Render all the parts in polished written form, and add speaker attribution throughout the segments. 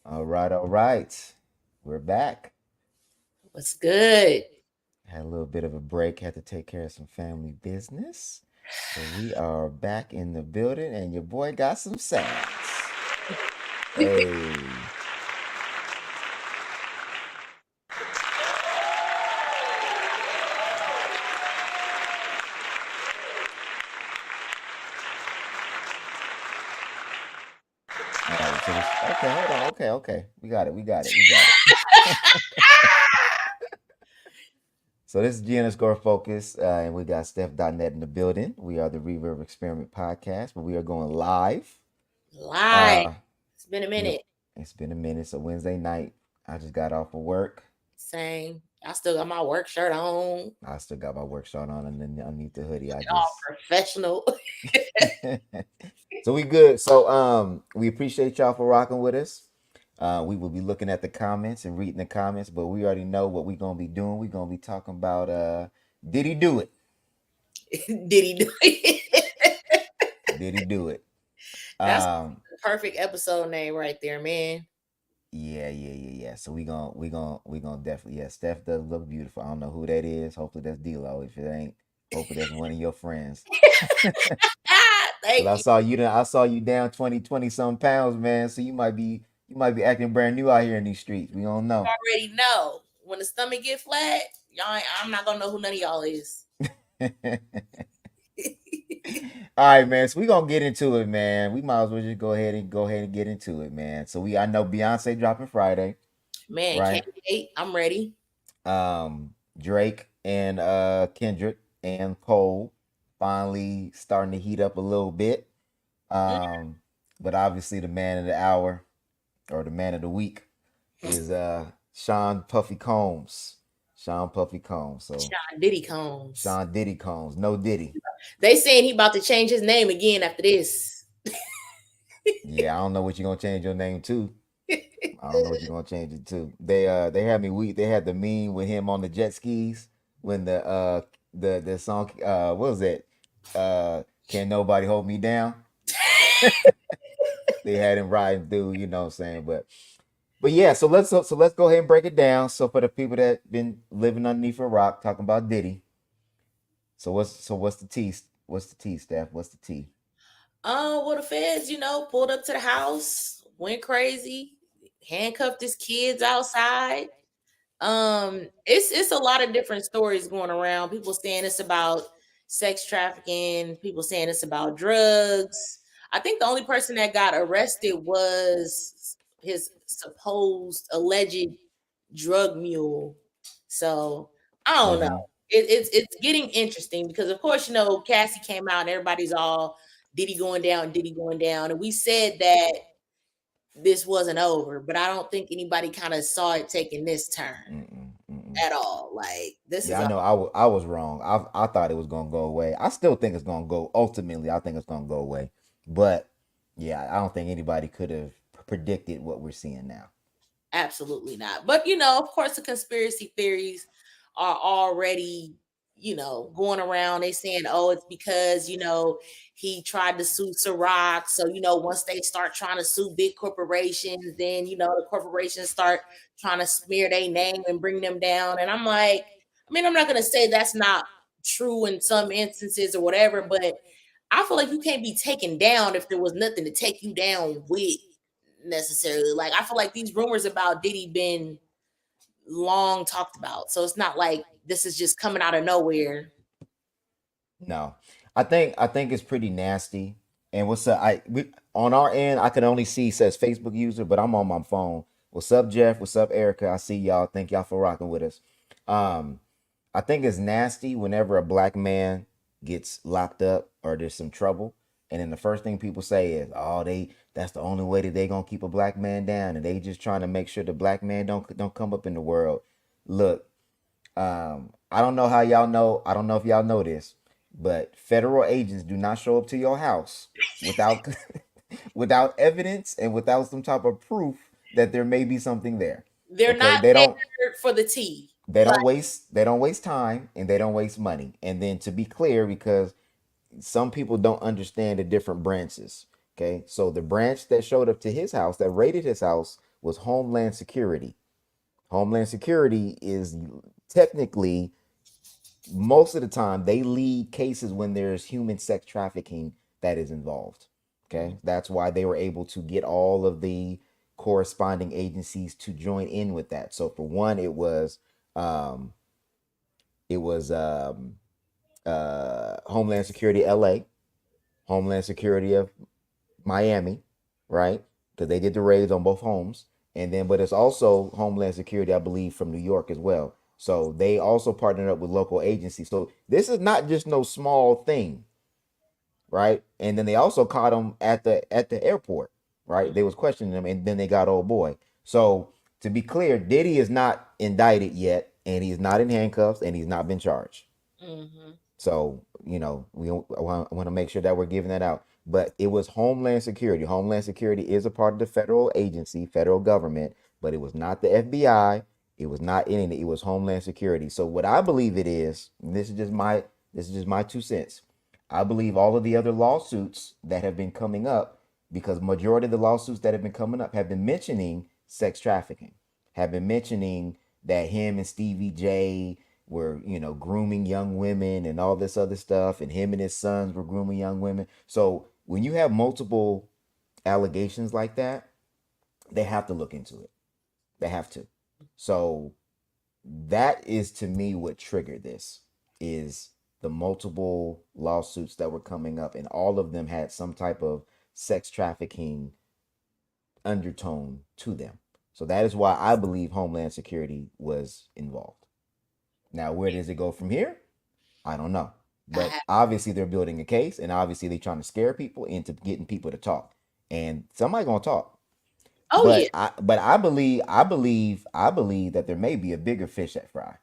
Speaker 1: All right, all right. We're back.
Speaker 2: What's good?
Speaker 1: Had a little bit of a break, had to take care of some family business. But we are back in the building, and your boy got some sounds. Hey. All right, so this okay, hold on. Okay. We got it. So this is G Score Focus, and we got Steph.net in the building. We are the Reverb Experiment Podcast, but we are going live.
Speaker 2: Live.
Speaker 1: Uh
Speaker 2: It's been a
Speaker 1: yep,
Speaker 2: minute.
Speaker 1: it's been a minute. So Wednesday night, I just got off of work.
Speaker 2: Same. I still got my work shirt on.
Speaker 1: I still got my work shirt on and then underneath the hoodie. I
Speaker 2: All
Speaker 1: just
Speaker 2: professional.
Speaker 1: so we good. So we appreciate y'all for rocking with us. We will be looking at the comments and reading the comments, but we already know what we're gonna be doing. We're gonna be talking about did he do it?
Speaker 2: Did he do it?
Speaker 1: Did he do it?
Speaker 2: That's
Speaker 1: Um
Speaker 2: the perfect episode name right there, man.
Speaker 1: yeah. So we gonna definitely Steph does look beautiful. I don't know who that is. Hopefully that's D-Lo. If it ain't, hopefully that's one of your friends. Cause
Speaker 2: Thank you.
Speaker 1: I saw you down 20 some pounds, man. So you might be acting brand new out here in these streets. We don't know.
Speaker 2: Already know. When the stomach get flat, I'm not gonna know who none of y'all is.
Speaker 1: All right, man. So we gonna get into it, man. We might as well just go ahead and get into it, man. So I know Beyonce dropping Friday,
Speaker 2: Man, can't
Speaker 1: right?
Speaker 2: wait. I'm ready.
Speaker 1: Drake and Kendrick and Cole finally starting to heat up a little bit.
Speaker 2: Mm.
Speaker 1: Um, but obviously the man of the hour or the man of the week is Sean Puffy Combs. Sean Puffy Combs. So
Speaker 2: Sean Diddy Combs.
Speaker 1: Sean Diddy Combs, no Diddy.
Speaker 2: They saying he about to change his name again after this.
Speaker 1: Yeah, I don't know what you're gonna change your name to. I don't know what you're gonna change it to. They had me weak. They had the meme with him on the jet skis when the song what was it? Can't nobody hold me down. They had him riding through, you know what I'm saying? But yeah, so let's go ahead and break it down. So for the people that been living underneath a rock talking about Diddy. So what's the tea? What's the tea, Steph? What's the tea?
Speaker 2: Well, the feds, pulled up to the house, went crazy, handcuffed his kids outside. It's a lot of different stories going around. People saying it's about sex trafficking, people saying it's about drugs. I think the only person that got arrested was his supposed alleged drug mule. So I don't know.
Speaker 1: Mm-hmm.
Speaker 2: It's getting interesting because of course Cassie came out and everybody's all Diddy going down, and we said that this wasn't over, but I don't think anybody kind of saw it taking this turn
Speaker 1: Mm-mm, mm-mm.
Speaker 2: at all. Like this
Speaker 1: Yeah,
Speaker 2: is
Speaker 1: I
Speaker 2: a
Speaker 1: know. I was wrong. I thought it was gonna go away. I still think it's gonna go. Ultimately, I think it's gonna go away. But yeah, I don't think anybody could have predicted what we're seeing now.
Speaker 2: absolutely not. But of course, the conspiracy theories are already going around. They saying, oh, it's because he tried to sue Ciroc. So once they start trying to sue big corporations, then the corporations start trying to smear their name and bring them down. And I'm like, I mean, I'm not gonna say that's not true in some instances or whatever, but I feel like you can't be taken down if there was nothing to take you down with necessarily. Like I feel like these rumors about Diddy been long talked about. So it's not like this is just coming out of nowhere.
Speaker 1: No, I think it's pretty nasty. And what's up? On our end, I can only see says Facebook user, but I'm on my phone. What's up, Jeff? What's up, Erica? I see y'all. Thank y'all for rocking with us. Um, I think it's nasty whenever a black man gets locked up or there's some trouble, and then the first thing people say is, "Oh, that's the only way that they gonna keep a black man down, and they just trying to make sure the black man don't come up in the world." Look, I don't know how y'all know. I don't know if y'all know this, but federal agents do not show up to your house without without evidence and without some type of proof that there may be something there.
Speaker 2: They're
Speaker 1: Okay,
Speaker 2: not
Speaker 1: they don't
Speaker 2: there for the tea.
Speaker 1: they
Speaker 2: Like
Speaker 1: don't waste they don't waste time and they don't waste money. And then to be clear, because some people don't understand the different branches. Okay, so the branch that showed up to his house that raided his house was Homeland Security. Homeland Security is technically, most of the time, they lead cases when there's human sex trafficking that is involved.
Speaker 2: Mm,
Speaker 1: Okay, that's why they were able to get all of the corresponding agencies to join in with that. So for one, um, it was Homeland Security LA, Homeland Security of Miami, right? Because they did the raids on both homes, and then but it's also Homeland Security, I believe, from New York as well. So they also partnered up with local agencies. So this is not just no small thing, right? And then they also caught him at the airport, right?
Speaker 2: mm,
Speaker 1: They was questioning him, and then they got old boy. So to be clear, Diddy is not indicted yet, and he's not in handcuffs, and he's not been charged.
Speaker 2: mhm.
Speaker 1: So, I want to make sure that we're giving that out. But it was Homeland Security. Homeland Security is a part of the federal agency, federal government, but it was not the FBI. It was not any. It was Homeland Security. So what I believe it is, and this is just my 2 cents. I believe all of the other lawsuits that have been coming up, because majority of the lawsuits that have been coming up have been mentioning sex trafficking, have been mentioning that him and Stevie J were, grooming young women and all this other stuff, and him and his sons were grooming young women. So when you have multiple allegations like that, they have to look into it. They have to. So that is to me what triggered this is the multiple lawsuits that were coming up, and all of them had some type of sex trafficking undertone to them. So that is why I believe Homeland Security was involved. Now, where does it go from here? I don't know.
Speaker 2: I
Speaker 1: But
Speaker 2: have.
Speaker 1: obviously they're building a case, and obviously they're trying to scare people into getting people to talk. And somebody's gonna talk.
Speaker 2: Oh yeah.
Speaker 1: But I believe that there may be a bigger fish that fry.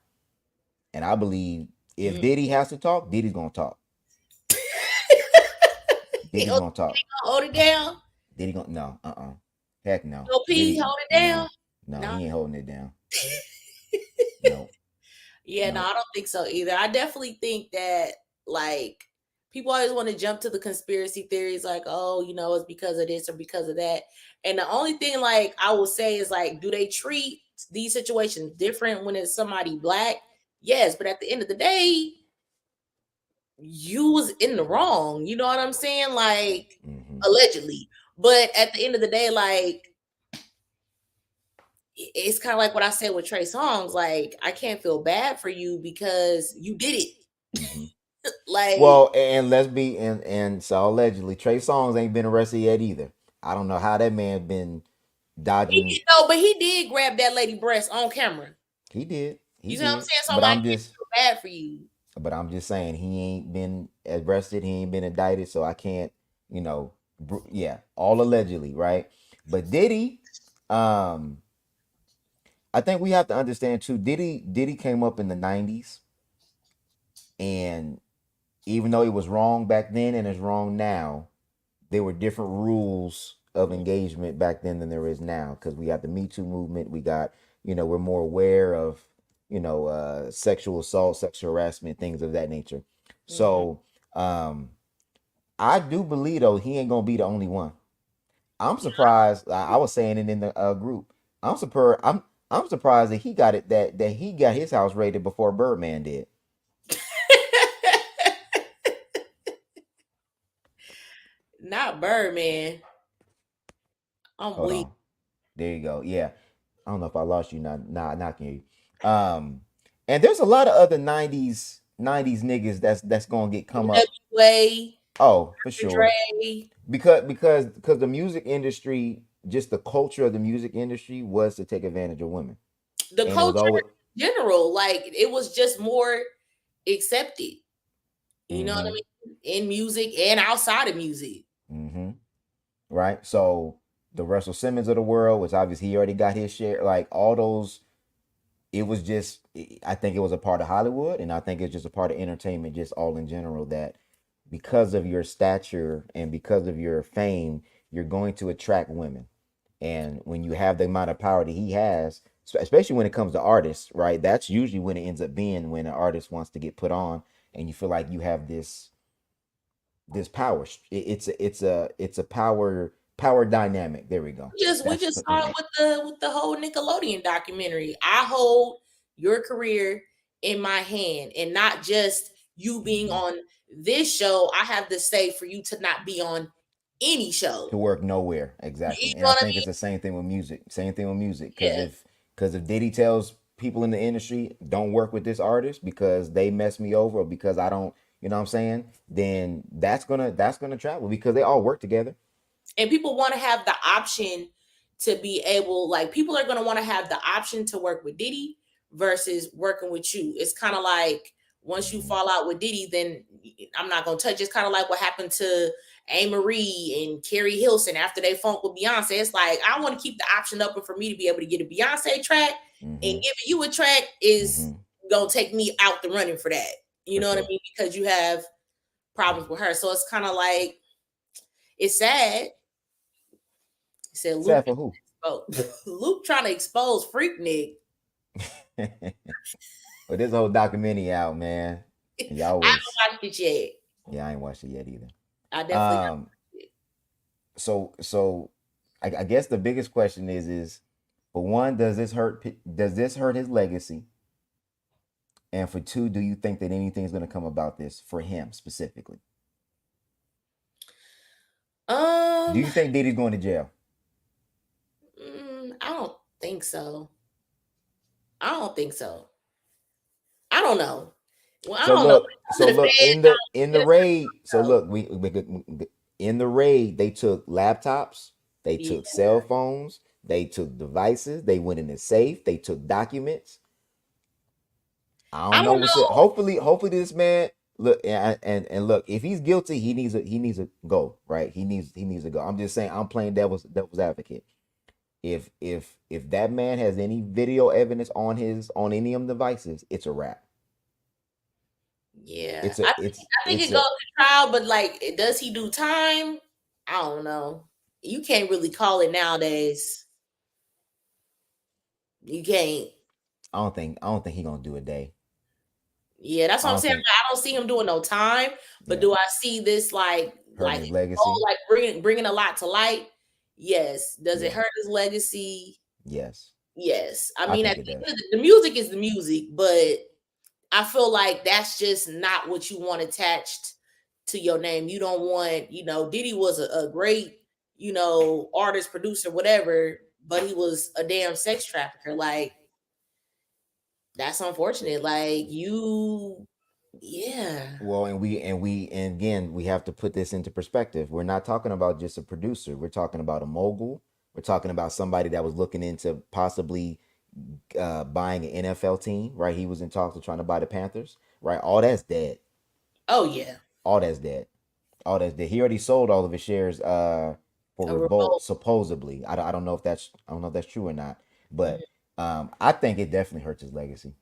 Speaker 1: And I believe if
Speaker 2: Mm.
Speaker 1: Diddy has to talk, Diddy's gonna talk.
Speaker 2: He
Speaker 1: Diddy's
Speaker 2: gonna
Speaker 1: gonna talk.
Speaker 2: hold it down.
Speaker 1: Diddy gonna no, Heck no.
Speaker 2: No P,
Speaker 1: Diddy
Speaker 2: hold it down.
Speaker 1: no. No,
Speaker 2: No.
Speaker 1: he ain't holding it down. No,
Speaker 2: Yeah, no,
Speaker 1: no.
Speaker 2: I don't think so either. I definitely think that like people always want to jump to the conspiracy theories, like, oh, it's because of this or because of that. And the only thing like I will say is like, do they treat these situations different when it's somebody black? Yes, but at the end of the day, you was in the wrong. You know what I'm saying? Like
Speaker 1: Mm-hmm.
Speaker 2: allegedly. But at the end of the day, like it's kind of like what I said with Trey Songz. Like, I can't feel bad for you because you did it.
Speaker 1: Mm-hmm.
Speaker 2: Like,
Speaker 1: Well, and let's be and so allegedly Trey Songz ain't been arrested yet either. I don't know how that man been dodging.
Speaker 2: no, but he did grab that lady breast on camera.
Speaker 1: He did, he
Speaker 2: You see what I'm
Speaker 1: did.
Speaker 2: saying? So I'm
Speaker 1: But
Speaker 2: like,
Speaker 1: I'm
Speaker 2: I can't
Speaker 1: just,
Speaker 2: feel bad for you.
Speaker 1: but I'm just saying he ain't been arrested. He ain't been indicted, so I can't, yeah, all allegedly, right? But Diddy, um, I think we have to understand too. Diddy came up in the '90s, and even though it was wrong back then and it's wrong now, there were different rules of
Speaker 2: Mm,
Speaker 1: engagement back then than there is now, because we got the Me Too movement. We got, we're more aware of, sexual assault, sexual harassment, things of that nature.
Speaker 2: mhm.
Speaker 1: So um, I do believe though he ain't gonna be the only one. I'm surprised. I was saying it in the group. I'm surprised. I'm surprised that he got it that he got his house raided before Birdman did.
Speaker 2: Not Birdman. I'm
Speaker 1: Hold
Speaker 2: weak.
Speaker 1: on. There you go. Yeah. I don't know if I lost you. Not can you. And there's a lot of other '90s niggas that's gonna get come up.
Speaker 2: NWA,
Speaker 1: Oh, for
Speaker 2: Dr.
Speaker 1: sure.
Speaker 2: Dre,
Speaker 1: Because the music industry, just the culture of the music industry was to take advantage of women,
Speaker 2: the
Speaker 1: and it was
Speaker 2: culture
Speaker 1: always.
Speaker 2: in general, like it was just more accepted. You know what I
Speaker 1: Mm-hmm.
Speaker 2: mean? In music and outside of music.
Speaker 1: Mm-hmm. Right. So the Russell Simmons of the world, which obviously he already got his share. Like all those, it was just. I think it was a part of Hollywood, and I think it's just a part of entertainment, just all in general. That because of your stature and because of your fame, you're going to attract women. And when you have the amount of power that he has, especially when it comes to artists, right? That's usually when it ends up being when an artist wants to get put on, and you feel like you have this power. It's a power Power dynamic. There we go.
Speaker 2: We
Speaker 1: That's
Speaker 2: just
Speaker 1: the
Speaker 2: saw it
Speaker 1: thing.
Speaker 2: with the whole Nickelodeon documentary. I hold your career in my hand, and not just you being
Speaker 1: Hmm.
Speaker 2: on this show. I have to say for you to not be on any
Speaker 1: To
Speaker 2: show.
Speaker 1: work nowhere
Speaker 2: You
Speaker 1: exactly, and
Speaker 2: know
Speaker 1: I
Speaker 2: what I
Speaker 1: think it's
Speaker 2: mean?
Speaker 1: the same thing with music. Same thing with music,
Speaker 2: Yeah.
Speaker 1: because if Diddy tells people in the industry don't work with this artist because they mess me over or because I don't, you know what I'm saying, then that's gonna travel because they all work together.
Speaker 2: And people want to have the option to be able, like, people are going to want to have the option to work with Diddy versus working with you. It's kind of like once you
Speaker 1: Hmm.
Speaker 2: fall out with Diddy, then I'm not going to touch. It's kind of like what happened to A. Marie and Carrie Hilson after they funk with Beyonce. It's like, I want to keep the option open for me to be able to get a Beyonce track, and
Speaker 1: Hmm.
Speaker 2: giving you a track is
Speaker 1: Hmm.
Speaker 2: going to take me out the running for that. You
Speaker 1: For
Speaker 2: know what I
Speaker 1: sure.
Speaker 2: mean? Because you have problems with her. So it's kind of like, it's sad. He said Luke
Speaker 1: Sad for who?
Speaker 2: Luke trying to expose Freak Nick.
Speaker 1: But this whole documentary out, man.
Speaker 2: I
Speaker 1: Y'all was
Speaker 2: haven't watched it yet.
Speaker 1: Yeah, I ain't watched it yet either.
Speaker 2: I definitely got
Speaker 1: Um, so I guess the biggest question is for one, does this hurt his legacy? And for two, do you think that anything's gonna come about this for him specifically?
Speaker 2: it.
Speaker 1: Do you think Diddy's going to jail?
Speaker 2: I don't think so. I don't think so. I don't know. Well, I
Speaker 1: So
Speaker 2: don't know.
Speaker 1: look,
Speaker 2: When
Speaker 1: so
Speaker 2: it comes to the
Speaker 1: look
Speaker 2: feds,
Speaker 1: in
Speaker 2: I
Speaker 1: the
Speaker 2: don't
Speaker 1: raid. So
Speaker 2: know.
Speaker 1: look, in the raid they took laptops, they
Speaker 2: Yeah,
Speaker 1: took cell phones, they took devices, they went in the safe, they took documents. I
Speaker 2: I
Speaker 1: don't know
Speaker 2: don't
Speaker 1: what's it.
Speaker 2: know.
Speaker 1: Hopefully this man look and look. If he's guilty, he needs a go. Right? He needs to go. I'm just saying. I'm playing devil's advocate. If that man has any video evidence on any of the devices, it's a wrap.
Speaker 2: Yeah,
Speaker 1: It's a
Speaker 2: I think
Speaker 1: it's
Speaker 2: it goes
Speaker 1: a
Speaker 2: to trial, but like, does he do time? I don't know. You can't really call it nowadays. You can't.
Speaker 1: I don't think he gonna do a day.
Speaker 2: Yeah, that's
Speaker 1: I
Speaker 2: what I'm
Speaker 1: don't
Speaker 2: saying.
Speaker 1: think
Speaker 2: Like, I don't see him doing no time, but
Speaker 1: yeah
Speaker 2: do I see this
Speaker 1: hurting
Speaker 2: like
Speaker 1: his legacy.
Speaker 2: like bringing a lot to light? Yes. Does it
Speaker 1: Yeah.
Speaker 2: hurt his legacy?
Speaker 1: Yes.
Speaker 2: Yes. I
Speaker 1: I
Speaker 2: mean,
Speaker 1: think
Speaker 2: at
Speaker 1: it
Speaker 2: the
Speaker 1: does.
Speaker 2: end of the music is the music, but I feel like that's just not what you want attached to your name. You don't want, Diddy was a great, artist, producer, whatever, but he was a damn sex trafficker. Like, that's unfortunate. Like, yeah.
Speaker 1: Well, and again, we have to put this into perspective. We're not talking about just a producer. We're talking about a mogul. We're talking about somebody that was looking into possibly buying an NFL team, right? He was in talks of trying to buy the Panthers, right? All that's dead.
Speaker 2: Oh yeah.
Speaker 1: All that's dead. All that's dead. He already sold all of his shares for
Speaker 2: A
Speaker 1: Revolt,
Speaker 2: revolt.
Speaker 1: supposedly. I don't know if that's true or not,
Speaker 2: Mhm.
Speaker 1: but I think it definitely hurts his legacy.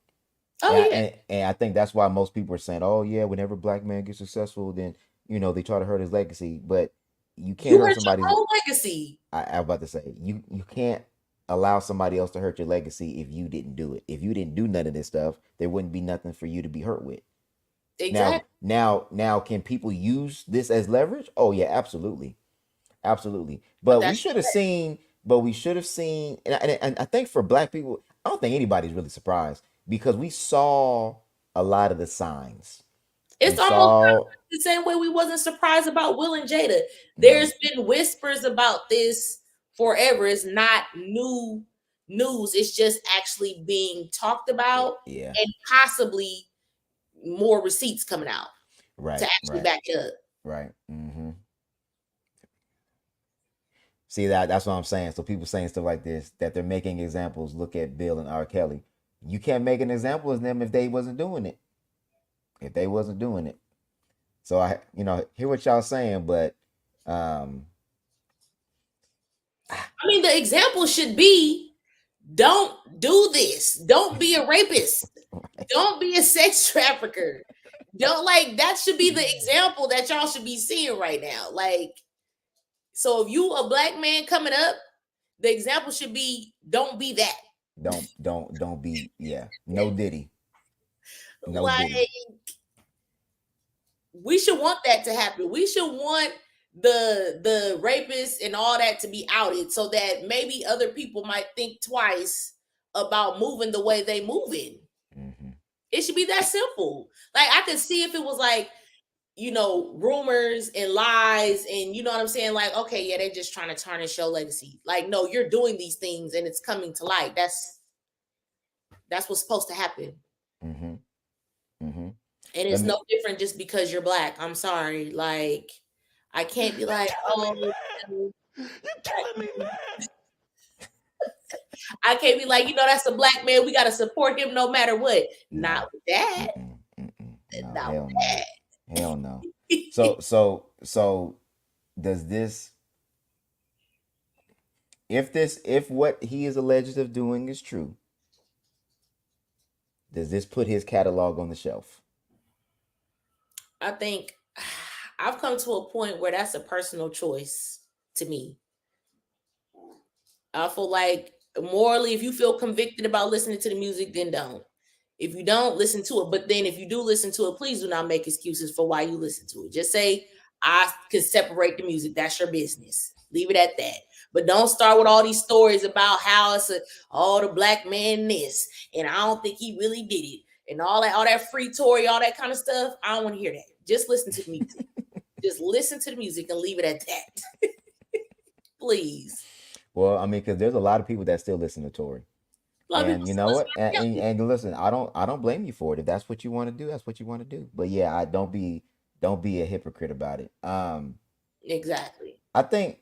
Speaker 2: Oh yeah.
Speaker 1: And I think that's why most people are saying, "Oh yeah, whenever black man gets successful, then they try to hurt his legacy." But you can't
Speaker 2: You
Speaker 1: hurt
Speaker 2: hurt
Speaker 1: somebody's.
Speaker 2: your own legacy.
Speaker 1: I'm about to say you can't allow somebody else to hurt your legacy if you didn't do it. If you didn't do none of this stuff, there wouldn't be nothing for you to be hurt with.
Speaker 2: Exactly.
Speaker 1: Now, can people use this as leverage? Oh yeah, absolutely, absolutely.
Speaker 2: But
Speaker 1: But we
Speaker 2: that's
Speaker 1: should have seen. But we should have seen, and I think for black people, I don't think anybody's really surprised because we saw a lot of the signs. We
Speaker 2: it's almost
Speaker 1: saw
Speaker 2: the same way we wasn't surprised about Will and Jada.
Speaker 1: no,
Speaker 2: There's been whispers about this forever. It's not new news. It's just actually being talked about,
Speaker 1: yeah,
Speaker 2: and possibly more receipts coming out to
Speaker 1: right,
Speaker 2: actually
Speaker 1: right,
Speaker 2: back it up.
Speaker 1: right. See that's what I'm saying. So people saying stuff like this that they're making examples. Look at Bill and R. Kelly. You can't make an example of them if they wasn't doing it. If they wasn't doing it. So I hear what y'all saying, but um,
Speaker 2: I mean, the example should be, don't do this. Don't be a rapist. Don't be a sex trafficker. Don't, like, that should be the example that y'all should be seeing right now. Like, so if you a black man coming up, the example should be, don't be that.
Speaker 1: don't be yeah. No Diddy, no
Speaker 2: Like,
Speaker 1: Diddy.
Speaker 2: we should want that to happen. We should want the rapists and all that to be outed, so that maybe other people might think twice about moving the way they moving.
Speaker 1: Hmm.
Speaker 2: It should be that simple. Like I could see if it was like, rumors and lies, and you know what I'm saying? Like, okay, yeah, they're just trying to tarnish your legacy. Like, no, you're doing these things and it's coming to light. That's what's supposed to happen.
Speaker 1: Hmm. Hmm.
Speaker 2: And
Speaker 1: Let
Speaker 2: it's
Speaker 1: me.
Speaker 2: no different just because you're black. I'm sorry. Like, I can't be like, oh,
Speaker 1: You're
Speaker 2: black
Speaker 1: telling me
Speaker 2: man.
Speaker 1: that.
Speaker 2: I can't be like, that's a black man. We gotta support him no matter what. Not
Speaker 1: No.
Speaker 2: with that.
Speaker 1: Mm-mm. Mm-mm. No.
Speaker 2: Not
Speaker 1: Hell no. Hell no.
Speaker 2: with that.
Speaker 1: So does this, if what he is alleged of doing is true, does this put his catalog on the shelf?
Speaker 2: I think I've come to a point where that's a personal choice to me. I feel like morally, if you feel convicted about listening to the music, then don't. If you don't, listen to it. But then if you do listen to it, please do not make excuses for why you listen to it. Just say, I can separate the music. That's your business. Leave it at that. But don't start with all these stories about how the black man this, and I don't think he really did it, and all that free Tory, all that kind of stuff. I don't want to hear that. Just listen to the music. Just listen to the music and leave it at that. Please.
Speaker 1: Well, I mean, because there's a lot of people that still listen to Tory.
Speaker 2: A lot of people
Speaker 1: And you know what?
Speaker 2: still listen to
Speaker 1: And listen, I don't blame you for it. If that's what you want to do, that's what you want to do. But yeah, I don't be a hypocrite about it.
Speaker 2: exactly.
Speaker 1: I think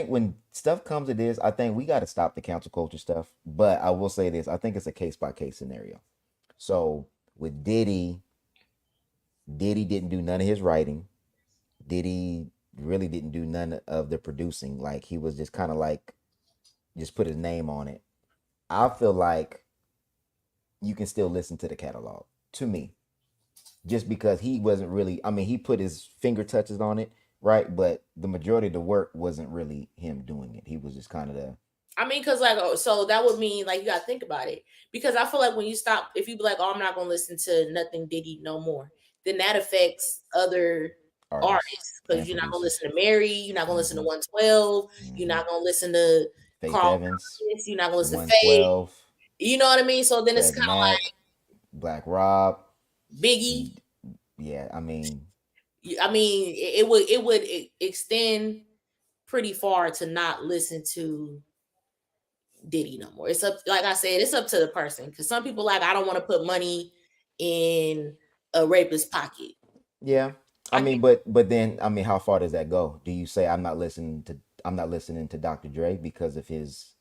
Speaker 1: when stuff comes to this, I think we got to stop the cancel culture stuff. But I will say this: I think it's a case by case scenario. So with Diddy, Diddy didn't do none of his writing. Diddy really didn't do none of the producing. Like he was just kind of like just put his name on it. I feel like you can still listen to the catalog. To me, just because he wasn't really, I mean, he put his finger touches on it, right? But the majority of the work wasn't really him doing it. He was just kind of the.
Speaker 2: I mean, because like, so that would mean like you got to think about it. Because I feel like when you stop, if you be like, oh, I'm not gonna listen to nothing Diddy no more, then that affects other
Speaker 1: Artists
Speaker 2: artists because
Speaker 1: and
Speaker 2: you're not gonna
Speaker 1: producers.
Speaker 2: listen to Mary, you're not gonna listen to
Speaker 1: Hmm.
Speaker 2: 112, you're
Speaker 1: Hmm.
Speaker 2: not gonna listen to
Speaker 1: Faith
Speaker 2: Carl
Speaker 1: Evans,
Speaker 2: Thomas, you're not gonna listen to Faye.
Speaker 1: 112,
Speaker 2: You know what I mean? So then it's
Speaker 1: Fred
Speaker 2: kind of
Speaker 1: Mack, Black Rob.
Speaker 2: like Biggie.
Speaker 1: Yeah, I mean,
Speaker 2: I mean, it would extend pretty far to not listen to Diddy no more. It's up, like I said, it's up to the person. Because some people like, I don't want to put money in a rapist pocket.
Speaker 1: yeah. I
Speaker 2: I get,
Speaker 1: mean, but then I mean, how far does that go? Do you say I'm not listening to Dr. Dre because of his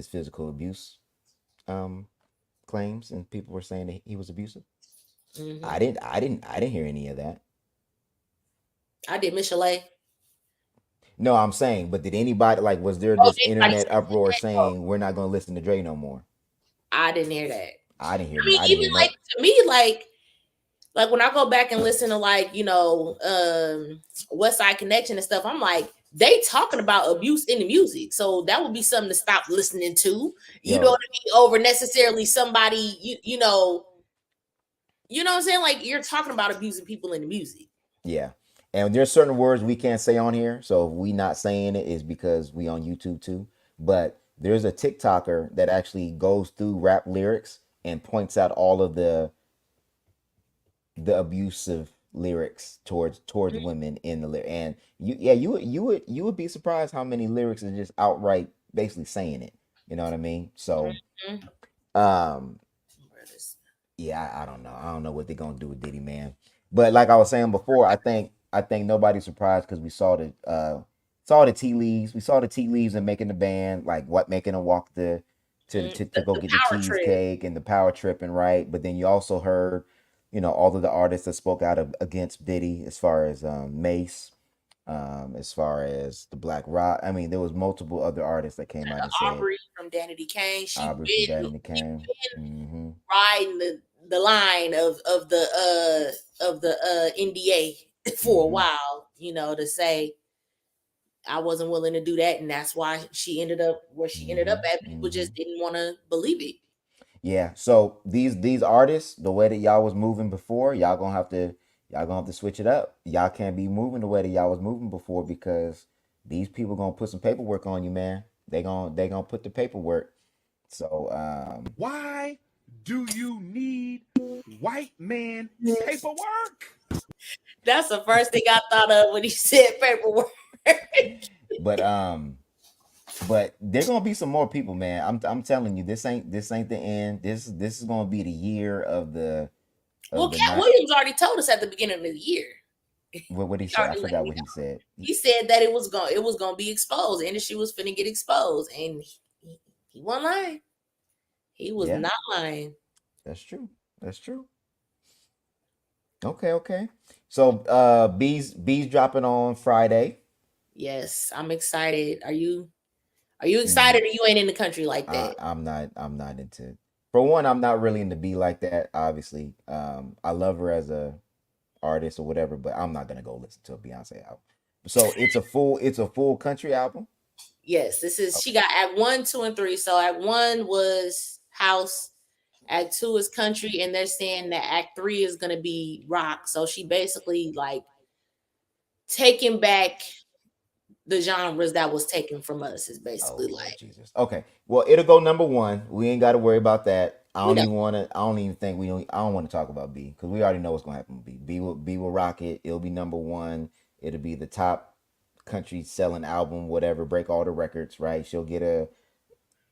Speaker 1: physical abuse um claims and people were saying that he was abusive?
Speaker 2: hmm
Speaker 1: I didn't hear any of that.
Speaker 2: I did Michelet.
Speaker 1: No, I'm saying, but did anybody, like, was there
Speaker 2: Oh,
Speaker 1: this
Speaker 2: did anybody
Speaker 1: internet
Speaker 2: say
Speaker 1: uproar
Speaker 2: that? Oh,
Speaker 1: saying we're not going to listen to Dre no more?
Speaker 2: I didn't hear that.
Speaker 1: I didn't
Speaker 2: Even
Speaker 1: hear
Speaker 2: like
Speaker 1: no.
Speaker 2: to me, like when I go back and listen to like, West Side Connection and stuff, I'm like, they talking about abuse in the music. So that would be something to stop listening to. You know
Speaker 1: Yo,
Speaker 2: what I mean? Over necessarily somebody, what I'm saying? Like you're talking about abusing people in the music.
Speaker 1: yeah. And there's certain words we can't say on here, so if we not saying it is because we on YouTube too. But there's a TikToker that actually goes through rap lyrics and points out all of the abusive lyrics towards women in the lyric. And you would be surprised how many lyrics are just outright basically saying it. You know what I mean? So
Speaker 2: Mhm.
Speaker 1: um yeah, I don't know. I don't know what they're gonna do with Diddy, man. But like I was saying before, I think nobody's surprised because we saw the tea leaves. We saw the tea leaves and making the band, like what making them walk to go
Speaker 2: The
Speaker 1: get the
Speaker 2: power trip.
Speaker 1: cheesecake and the power tripping, right? But then you also heard, all of the artists that spoke out against Diddy, as far as Mace, as far as the Black Rock. I mean, there was multiple other artists that came out and said
Speaker 2: Aubrey from Danity Kane. She
Speaker 1: Aubrey from Daddy
Speaker 2: been
Speaker 1: and the
Speaker 2: she
Speaker 1: Cam.
Speaker 2: been
Speaker 1: Mm-hmm.
Speaker 2: riding the line of the NDA for a
Speaker 1: Mm-hmm.
Speaker 2: while, to say I wasn't willing to do that, and that's why she ended up where she ended up
Speaker 1: Mm-hmm.
Speaker 2: at. People
Speaker 1: Mm-hmm.
Speaker 2: just didn't want to believe it.
Speaker 1: Yeah. So these artists, the way that y'all was moving before, y'all gonna have to Y'all gonna have to switch it up. Y'all can't be moving the way that y'all was moving before because these people gonna put some paperwork on you, man. They gonna put the paperwork. So
Speaker 3: Why do you need white man paperwork?
Speaker 2: That's the first thing I thought of when he said paperwork.
Speaker 1: but there gonna be some more people, man. I'm telling you, this ain't the end. This is gonna be the year of the
Speaker 2: Well, Cat
Speaker 1: night.
Speaker 2: Williams already told us at the beginning of the year.
Speaker 1: What he
Speaker 2: He
Speaker 1: say? I
Speaker 2: already let
Speaker 1: forgot
Speaker 2: me
Speaker 1: what he
Speaker 2: know.
Speaker 1: said.
Speaker 2: He said that it was gonna be exposed. The industry was finna get exposed, and he wasn't lying. He was
Speaker 1: Yeah,
Speaker 2: not lying.
Speaker 1: that's true. That's true. Okay, okay. So bees dropping on Friday.
Speaker 2: Yes, I'm excited. Are you
Speaker 1: Mm,
Speaker 2: excited or you ain't in the country like that?
Speaker 1: I'm not into. For one, I'm not really into B like that. Obviously, I love her as a artist or whatever, but I'm not gonna go listen to a Beyonce album. So it's a full country album.
Speaker 2: Yes, this is she
Speaker 1: Okay.
Speaker 2: got Act 1, 2, and 3. So Act 1 was house, Act 2 is country, and they're saying that Act 3 is gonna be rock. So she basically like taking back the genres that was taken from us is
Speaker 1: Oh
Speaker 2: basically
Speaker 1: Lord
Speaker 2: like
Speaker 1: Jesus. Okay. Well, it'll go number one. We ain't got to worry about that. I
Speaker 2: we
Speaker 1: don't
Speaker 2: know.
Speaker 1: even want to. I don't even think we. Don't, I don't want to talk about B because we already know what's gonna happen with B. B will rock it. It'll be number one. It'll be the top country selling album, whatever. Break all the records, right? She'll get a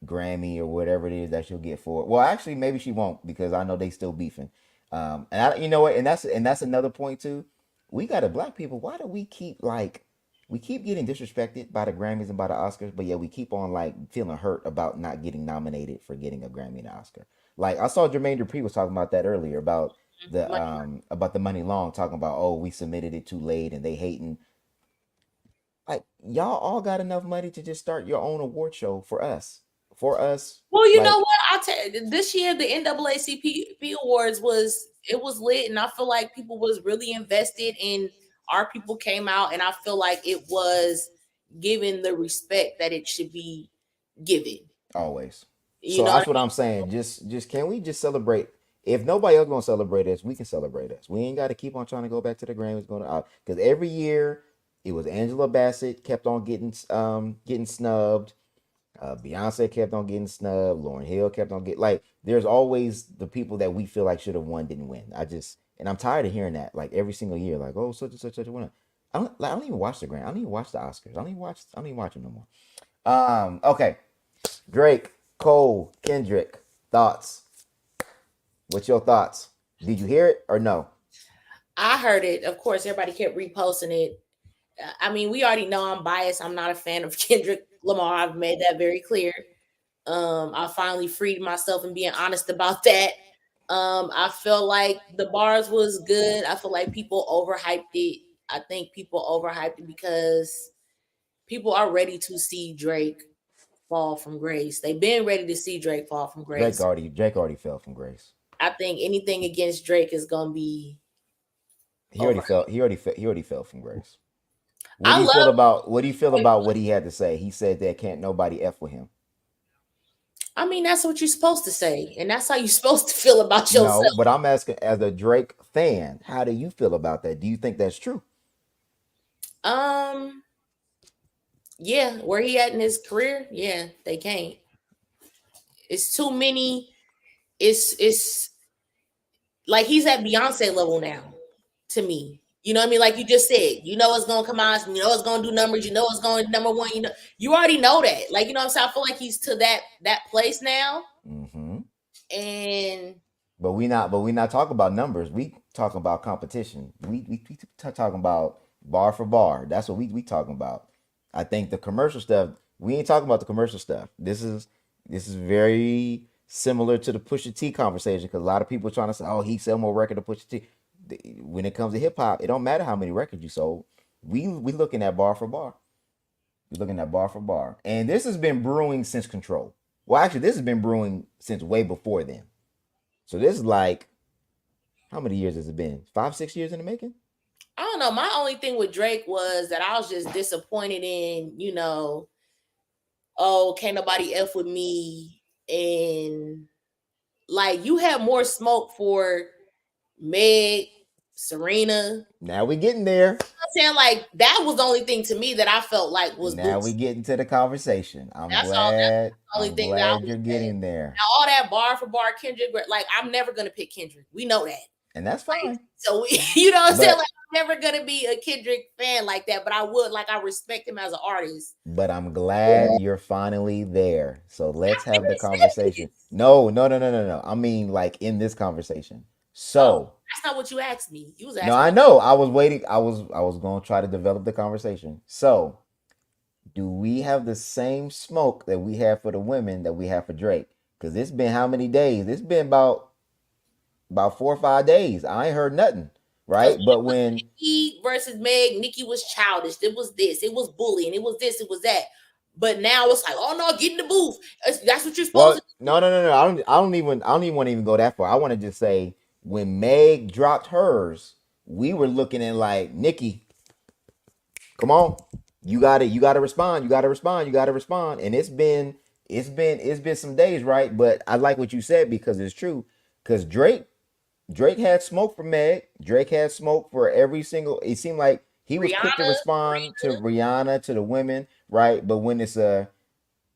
Speaker 1: Grammy or whatever it is that she'll get for it. Well, actually, maybe she won't because I know they still beefing. You know what? And that's another point too. We got a black people. Why do we keep we keep getting disrespected by the Grammys and by the Oscars, but yeah, we keep on like feeling hurt about not getting nominated for getting a Grammy and Oscar. Like I saw Jermaine Dupri was talking about that earlier
Speaker 2: Money.
Speaker 1: about the Money Long talking about oh we submitted it too late and they hating like y'all all got enough money to just start your own award show for us
Speaker 2: Well, you know
Speaker 1: like
Speaker 2: what? I'll tell you, this year the NAACP awards was lit, and I feel like people was really invested in our people came out, and I feel like it was given the respect that it should be given.
Speaker 1: always.
Speaker 2: You
Speaker 1: So
Speaker 2: know what
Speaker 1: that's
Speaker 2: I
Speaker 1: what I'm saying. Just can we just celebrate? If nobody else gonna celebrate us, we can celebrate us. We ain't got to keep on trying to go back to the Grammys going out because every year it was Angela Bassett kept on getting snubbed. Beyonce kept on getting snubbed. Lauren Hill kept on getting like. There's always the people that we feel like should have won didn't win. And I'm tired of hearing that like every single year. Like oh such and such such a winner. I don't even watch the Grammy. I don't even watch the Oscars. I don't even watch them no more. Okay. Drake, Cole, Kendrick, thoughts. What's your thoughts? Did you hear it or no?
Speaker 2: I heard it. Of course, everybody kept reposting it. I mean, we already know I'm biased. I'm not a fan of Kendrick Lamar. I've made that very clear. I finally freed myself and being honest about that. I feel like the bars was good. I feel like people overhyped it. I think people overhyped it because people are ready to see Drake fall from grace. They've been ready to see Drake fall from
Speaker 1: Drake
Speaker 2: grace.
Speaker 1: already Drake already fell from grace.
Speaker 2: I think anything against Drake is gonna be
Speaker 1: He already
Speaker 2: over.
Speaker 1: fell. He already fell from grace. What
Speaker 2: I
Speaker 1: do you feel
Speaker 2: love
Speaker 1: about what do you feel about what he had to say? He said that can't nobody f with him.
Speaker 2: I mean, that's what you're supposed to say, and that's how you're supposed to feel about yourself.
Speaker 1: No, but I'm asking as a Drake fan, how do you feel about that? Do you think that's true?
Speaker 2: Um, yeah, where he at in his career, yeah, they can't. It's too many. It's like he's at Beyonce level now to me. You know what I mean? Like you just said, you know it's gonna come out, you know it's gonna do numbers, you know it's going number one, you already know that. Like, you know what I'm saying? I feel like he's to that place now.
Speaker 1: Mm-hmm.
Speaker 2: And
Speaker 1: But we not talking about numbers. We talking about competition. Talking about bar for bar. That's what we talking about. I think the commercial stuff. We ain't talking about the commercial stuff. This is very similar to the Pusha T conversation because a lot of people are trying to say, "Oh, he sell more record than Pusha T." When it comes to hip hop, it don't matter how many records you sold. We looking at bar for bar. We're looking at bar for bar, and this has been brewing since Control. Well, actually, this has been brewing since way before then. So this is like how many years has it been? 5, 6 years in the making?
Speaker 2: I don't know. My only thing with Drake was that I was just disappointed in, oh, can't nobody F with me. And like you have more smoke for Meg. Serena.
Speaker 1: Now we getting there.
Speaker 2: I'm saying, like, that was the only thing to me that I felt like was
Speaker 1: Now we
Speaker 2: boost.
Speaker 1: getting to the conversation. I'm
Speaker 2: That's all. That's
Speaker 1: glad.
Speaker 2: the only
Speaker 1: I'm
Speaker 2: thing that I
Speaker 1: glad
Speaker 2: was
Speaker 1: you're
Speaker 2: saying.
Speaker 1: getting there,
Speaker 2: Now, all that bar for bar Kendrick, like, I'm never gonna pick Kendrick. We know that.
Speaker 1: and that's fine.
Speaker 2: So you know what I'm saying?
Speaker 1: But
Speaker 2: Like, I'm never gonna be a Kendrick fan like that, but I would, like, I respect him as an artist.
Speaker 1: but I'm glad you're finally there. So let's
Speaker 2: I
Speaker 1: have the
Speaker 2: never said
Speaker 1: conversation.
Speaker 2: this.
Speaker 1: No, no, no, no, no, no. I mean, like in this conversation.
Speaker 2: Oh,
Speaker 1: So
Speaker 2: that's not what you asked me. You was
Speaker 1: no,
Speaker 2: asking
Speaker 1: I
Speaker 2: me.
Speaker 1: know. I was waiting. I was going to try to develop the conversation. So do we have the same smoke that we have for the women that we have for Drake? Because it's been how many days? It's been about 4 or 5 days. I ain't heard nothing,
Speaker 2: Because
Speaker 1: right?
Speaker 2: when
Speaker 1: But
Speaker 2: it was
Speaker 1: when
Speaker 2: Nicki versus Meg, Nicki was childish. It was this, it was bullying, it was this, it was that. But now it's like, oh no, get in the booth. That's what you're supposed
Speaker 1: well,
Speaker 2: to do.
Speaker 1: no, no, no, no. I don't even want to even go that far. I want to just say when Meg dropped hers, we were looking at like Nicki, come on, you gotta respond, you gotta respond, you gotta respond. And it's been some days, right? But I like what you said because it's true. Because Drake had smoke for Meg. Drake had smoke for every single. It seemed like he was quick to
Speaker 2: Rihanna,
Speaker 1: respond to Rihanna, to the women, right? But when it's a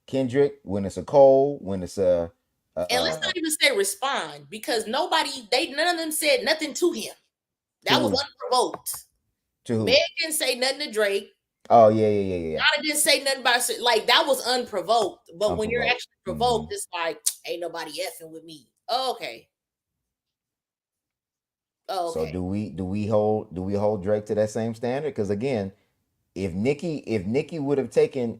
Speaker 1: Kendrick, when it's a Cole, when it's a
Speaker 2: and let's not even say respond because none of them said nothing to him.
Speaker 1: to
Speaker 2: That was
Speaker 1: who?
Speaker 2: unprovoked.
Speaker 1: To
Speaker 2: Meg
Speaker 1: who?
Speaker 2: didn't say nothing to Drake.
Speaker 1: Oh yeah, yeah, yeah, yeah, yeah.
Speaker 2: Rihanna didn't say nothing about like that was unprovoked. But when you're
Speaker 1: Unprovoked.
Speaker 2: actually
Speaker 1: Hmm.
Speaker 2: provoked, it's like ain't nobody effing with me. Oh, okay. Oh,
Speaker 1: So
Speaker 2: okay.
Speaker 1: do we hold Drake to that same standard? Because again, if Nikki would have taken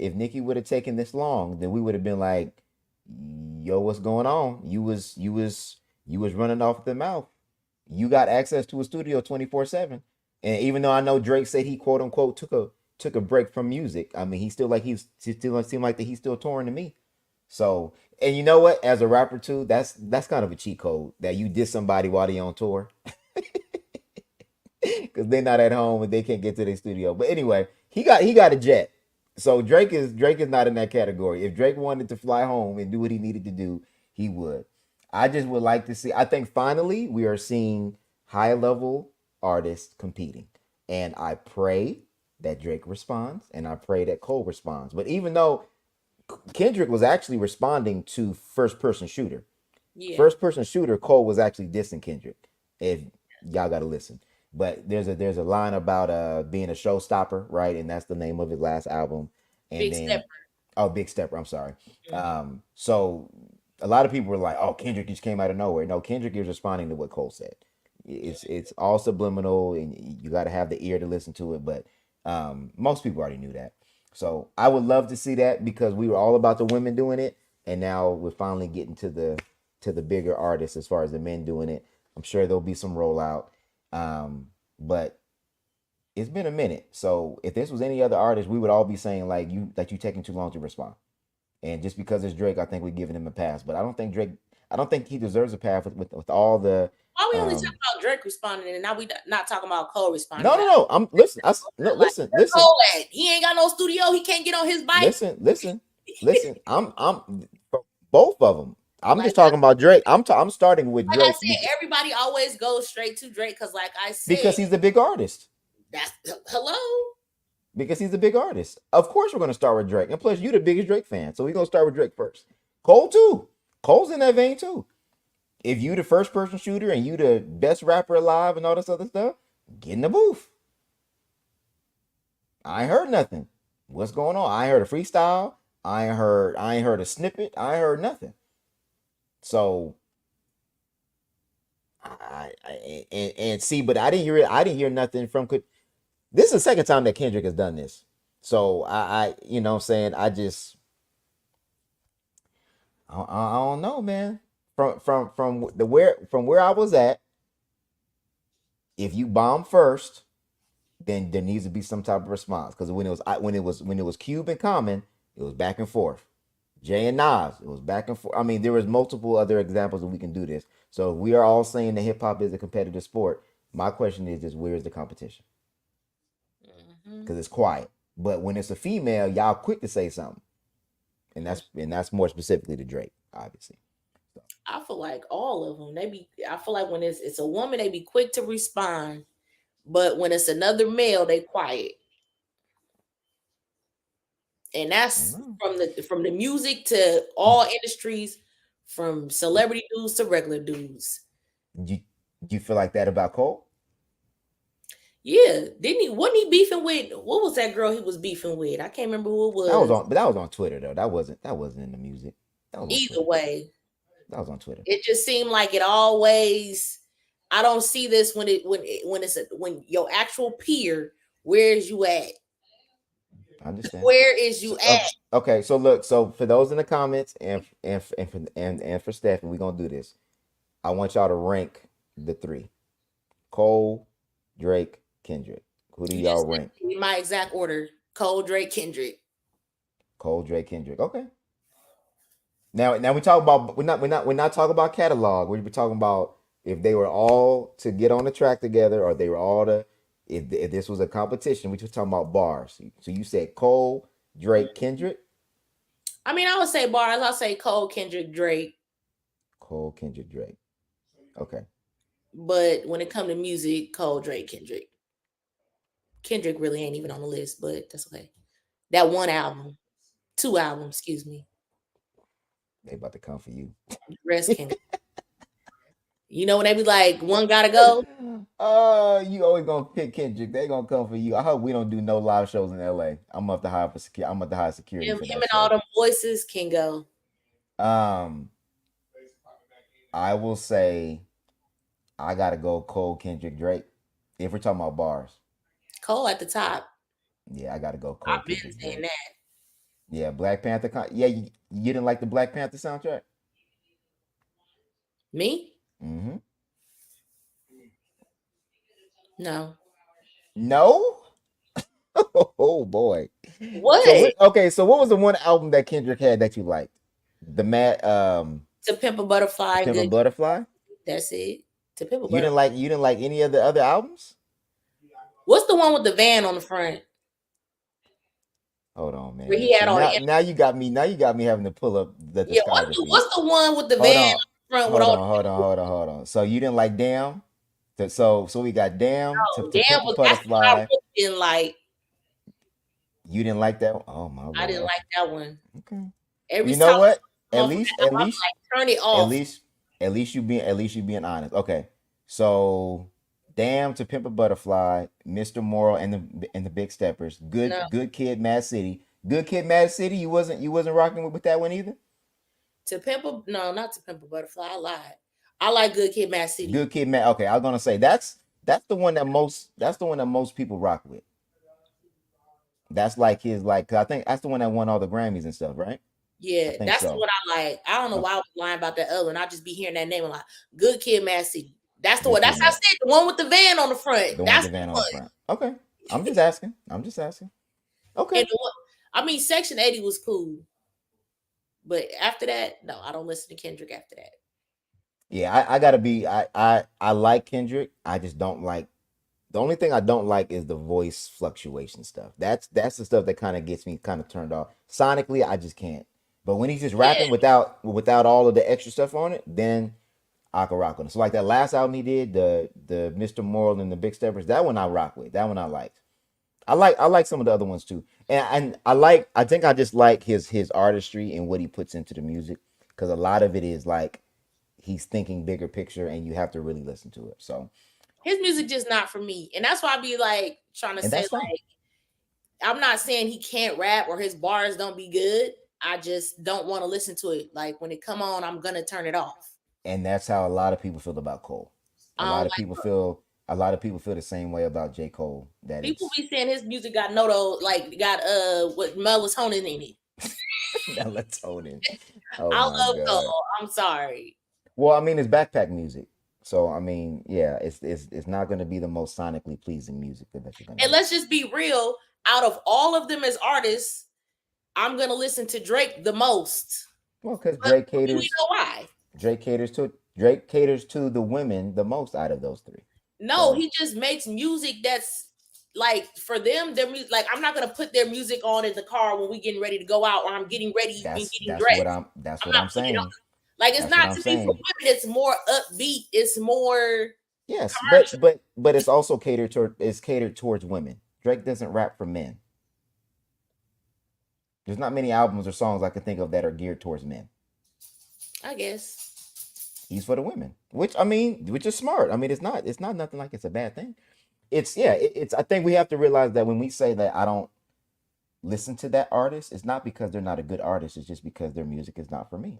Speaker 1: this long, then we would have been like, yo, what's going on? You was running off the mouth. You got access to a studio 24/7. And even though I know Drake said he quote unquote took a break from music, I mean he still seemed like that he's still touring to me. So and you know what? As a rapper too, that's kind of a cheat code that you diss somebody while they on tour because they're not at home and they can't get to their studio. But anyway, he got a jet. So Drake is not in that category. If Drake wanted to fly home and do what he needed to do, he would. I just would like to see. I think finally we are seeing high level artists competing, and I pray that Drake responds, and I pray that Cole responds. But even though Kendrick was actually responding to first person shooter,
Speaker 2: Yeah.
Speaker 1: first person shooter, Cole was actually dissing Kendrick. If y'all got to listen, but there's a line about being a showstopper, right? And that's the name of his last album. And
Speaker 2: Big
Speaker 1: then
Speaker 2: stepper.
Speaker 1: oh, Big Stepper. I'm sorry.
Speaker 2: Mhm.
Speaker 1: So a lot of people were like, oh, Kendrick just came out of nowhere. No, Kendrick is responding to what Cole said. It's all subliminal, and you got to have the ear to listen to it. But most people already knew that. So I would love to see that because we were all about the women doing it, and now we're finally getting to the bigger artists as far as the men doing it. I'm sure there'll be some rollout, but it's been a minute. So if this was any other artist, we would all be saying like you taking too long to respond. And just because it's Drake, I think we're giving him a pass. But I don't think Drake. I don't think he deserves a pass with all the.
Speaker 2: Why we only talking
Speaker 1: Um,
Speaker 2: about Drake responding and now we not talking about Cole responding?
Speaker 1: no, no, no. I'm listen. No,
Speaker 2: Like,
Speaker 1: listen,
Speaker 2: where
Speaker 1: listen,
Speaker 2: Cole at? He ain't got no studio. He can't get on his bike.
Speaker 1: listen, listen, listen. I'm for both of them. I'm
Speaker 2: Like
Speaker 1: just talking about Drake. I'm starting with
Speaker 2: I
Speaker 1: Drake
Speaker 2: said, everybody always goes straight to Drake because, like I said,
Speaker 1: because he's the big artist.
Speaker 2: that's hello.
Speaker 1: Because he's the big artist. Of course, we're gonna start with Drake, and plus, you the biggest Drake fan, so we're gonna start with Drake first. Cole too. Cole's in that vein too. If you the first person shooter and you the best rapper alive and all this other stuff, get in the booth. I ain't heard nothing. What's going on? I ain't heard a freestyle. I ain't heard a snippet. I ain't heard nothing. So and see, but I didn't hear it. I didn't hear nothing from. This is the second time that Kendrick has done this. So you know, what I'm saying I don't know, man. From where I was at, if you bomb first, then there needs to be some type of response. Because when it was Cube and Common, it was back and forth. Jay and Nas, it was back and forth. I mean, there was multiple other examples that we can do this. So if we are all saying that hip hop is a competitive sport, my question is just where's the competition?
Speaker 2: Mhm.
Speaker 1: Because it's quiet. But when it's a female, y'all quick to say something, and that's more specifically to Drake, obviously. So,
Speaker 2: I feel like all of them. I feel like when it's a woman, they be quick to respond. but when it's another male, they quiet. And
Speaker 1: I don't
Speaker 2: that's
Speaker 1: know.
Speaker 2: from the music to all industries, from celebrity dudes to regular dudes.
Speaker 1: You you feel like that about Cole?
Speaker 2: Yeah, didn't he? Wasn't he beefing with what was that girl he was beefing with? I can't remember who it
Speaker 1: That was
Speaker 2: was.
Speaker 1: on, but that was on Twitter though. That wasn't in the music. That was on
Speaker 2: Either
Speaker 1: Twitter.
Speaker 2: way,
Speaker 1: That was on Twitter.
Speaker 2: it just seemed like it always. I don't see this when your actual peer. Where's you at?
Speaker 1: I understand.
Speaker 2: Where is
Speaker 1: So,
Speaker 2: you at?
Speaker 1: okay, so look, so for those in the comments and for Stephanie, we're gonna do this. I want y'all to rank the three: Cole, Drake, Kendrick. Who do
Speaker 2: You
Speaker 1: y'all
Speaker 2: just
Speaker 1: rank?
Speaker 2: said my exact order: Cole, Drake, Kendrick.
Speaker 1: Cole, Drake, Kendrick. Okay. Now we talk about we're not talking about catalog. We're talking about if they were all to get on the track together, or they were all to if this was a competition. We just talking about bars. So you said Cole, Drake, Kendrick.
Speaker 2: I mean, I would say bars. I'll say Cole, Kendrick, Drake.
Speaker 1: Cole, Kendrick, Drake. Okay.
Speaker 2: But when it comes to music, Cole, Drake, Kendrick. Kendrick really ain't even on the list, but that's okay. That one album, two albums, excuse me.
Speaker 1: They about to come for you.
Speaker 2: The rest can. You know when they be like, one gotta go.
Speaker 1: You always gonna pick Kendrick. They gonna come for you. I hope we don't do no live shows in LA. I'm gonna have to hire for security. I'm gonna have to hire security for
Speaker 2: Him
Speaker 1: that
Speaker 2: and all
Speaker 1: show.
Speaker 2: them voices can go.
Speaker 1: Um, I will say I gotta go Cole, Kendrick, Drake. If we're talking about bars,
Speaker 2: Cole at the top.
Speaker 1: yeah, I gotta go Cole,
Speaker 2: I've been
Speaker 1: Kendrick,
Speaker 2: saying
Speaker 1: Drake.
Speaker 2: that.
Speaker 1: Yeah, Black Panther. Yeah, you didn't like the Black Panther soundtrack?
Speaker 2: Me?
Speaker 1: Mm-hmm.
Speaker 2: No.
Speaker 1: No. Oh boy. So
Speaker 2: What?
Speaker 1: okay, so what was the one album that Kendrick had that you liked? The Mad
Speaker 2: To Pimp a
Speaker 1: To
Speaker 2: Butterfly,
Speaker 1: Pimp a
Speaker 2: good.
Speaker 1: Butterfly?
Speaker 2: That's it. To Pimp a
Speaker 1: You didn't
Speaker 2: Butterfly.
Speaker 1: like you didn't like any of the other albums?
Speaker 2: What's the one with the van on the front
Speaker 1: Hold on,
Speaker 2: where
Speaker 1: man.
Speaker 2: he
Speaker 1: See
Speaker 2: had all the
Speaker 1: now you got me having to pull up the
Speaker 2: yeah, what's the
Speaker 1: discography.
Speaker 2: what's the one with the
Speaker 1: Hold
Speaker 2: van on
Speaker 1: on.
Speaker 2: the front with
Speaker 1: Hold
Speaker 2: all
Speaker 1: on, hold on, hold on, hold on. So you didn't like Damn? So we got Damn
Speaker 2: the
Speaker 1: to
Speaker 2: damn
Speaker 1: Pimp a
Speaker 2: was that's the one I
Speaker 1: Butterfly.
Speaker 2: really didn't like.
Speaker 1: You didn't like that one? Oh my
Speaker 2: I didn't
Speaker 1: lord.
Speaker 2: like that one.
Speaker 1: Okay.
Speaker 2: Every
Speaker 1: You know
Speaker 2: time
Speaker 1: what?
Speaker 2: I come
Speaker 1: At
Speaker 2: off of
Speaker 1: least
Speaker 2: that
Speaker 1: at
Speaker 2: album,
Speaker 1: least
Speaker 2: I'm like, turn it
Speaker 1: at
Speaker 2: off.
Speaker 1: least at least you being honest. Okay. So Damn to Pimp a Butterfly, Mr. Moral and the Big Steppers.
Speaker 2: No,
Speaker 1: Good Kid Mad City. Good Kid Mad City, you wasn't rocking with that one either?
Speaker 2: no, not to Pimp a Butterfly. I lied. I like Good Kid, Mad City.
Speaker 1: Good Kid Mad. Okay, I was gonna say that's the one that most people rock with. That's like his like 'cause I think that's the one that won all the Grammys and stuff, right? I
Speaker 2: Yeah,
Speaker 1: think
Speaker 2: that's the
Speaker 1: so.
Speaker 2: one I like. I don't know
Speaker 1: Okay.
Speaker 2: why I was lying about that other one. I just be hearing that name a lot. Good Kid, Mad City. That's the
Speaker 1: Good
Speaker 2: one.
Speaker 1: Kid
Speaker 2: That's how I
Speaker 1: Mad.
Speaker 2: said the one with the van on the front.
Speaker 1: The one with
Speaker 2: That's
Speaker 1: the
Speaker 2: the
Speaker 1: van on the
Speaker 2: one.
Speaker 1: front. Okay. I'm just asking. I'm just asking.
Speaker 2: And
Speaker 1: Okay.
Speaker 2: the one, I mean, Section 80 was cool, but after that, no, I don't listen to Kendrick after that.
Speaker 1: Yeah, I gotta be I like Kendrick. I just don't like the only thing I don't like is the voice fluctuation stuff. That's the stuff that kind of gets me kind of turned off. Sonically, I just can't. But when he's just
Speaker 2: Yeah,
Speaker 1: rapping without all of the extra stuff on it, then I can rock with him. So like that last album he did, the Mr. Moral and the Big Steppers, that one I rock with. That one I liked. I like some of the other ones too. And I think I just like his artistry and what he puts into the music because a lot of it is like he's thinking bigger picture and you have to really listen to it. So,
Speaker 2: his music just not for me, and that's why I be like trying to
Speaker 1: and
Speaker 2: say
Speaker 1: that's fine.
Speaker 2: like I'm not saying he can't rap or his bars don't be good. I just don't want to listen to it. Like when it come on, I'm gonna turn it off.
Speaker 1: And that's how a lot of people feel about Cole. A
Speaker 2: I
Speaker 1: lot
Speaker 2: don't
Speaker 1: of
Speaker 2: like
Speaker 1: people feel a lot of people feel the same way about J. Cole. That
Speaker 2: people
Speaker 1: it's
Speaker 2: be saying his music got like got what melatonin in it.
Speaker 1: melatonin. Oh
Speaker 2: I
Speaker 1: my
Speaker 2: love
Speaker 1: god.
Speaker 2: Cole. I'm sorry.
Speaker 1: Well, I mean, it's backpack music. So I mean, yeah, it's not going to be the most sonically pleasing music that you're going to
Speaker 2: And
Speaker 1: hear.
Speaker 2: let's just be real. Out of all of them as artists, I'm gonna listen to Drake the most.
Speaker 1: Well, because
Speaker 2: But do we know why?
Speaker 1: Drake caters to the women the most out of those three.
Speaker 2: No,
Speaker 1: So
Speaker 2: he just makes music that's like for them, their music. Like I'm not gonna put their music on in the car when we getting ready to go out, or I'm getting ready and
Speaker 1: that's
Speaker 2: getting
Speaker 1: that's what
Speaker 2: dressed.
Speaker 1: that's
Speaker 2: I'm
Speaker 1: what
Speaker 2: not
Speaker 1: I'm
Speaker 2: putting it on.
Speaker 1: saying.
Speaker 2: Like it's
Speaker 1: That's what
Speaker 2: not
Speaker 1: I'm
Speaker 2: to me for
Speaker 1: saying.
Speaker 2: women. It's more upbeat. It's more.
Speaker 1: Yes,
Speaker 2: Commercial.
Speaker 1: but it's also catered towards women. Drake doesn't rap for men. There's not many albums or songs I can think of that are geared towards men.
Speaker 2: I guess.
Speaker 1: He's for the women, which I mean, which is smart. I mean, it's not nothing like it's a bad thing. It's yeah, it's. I think we have to realize that when we say that I don't listen to that artist, it's not because they're not a good artist. It's just because their music is not for me.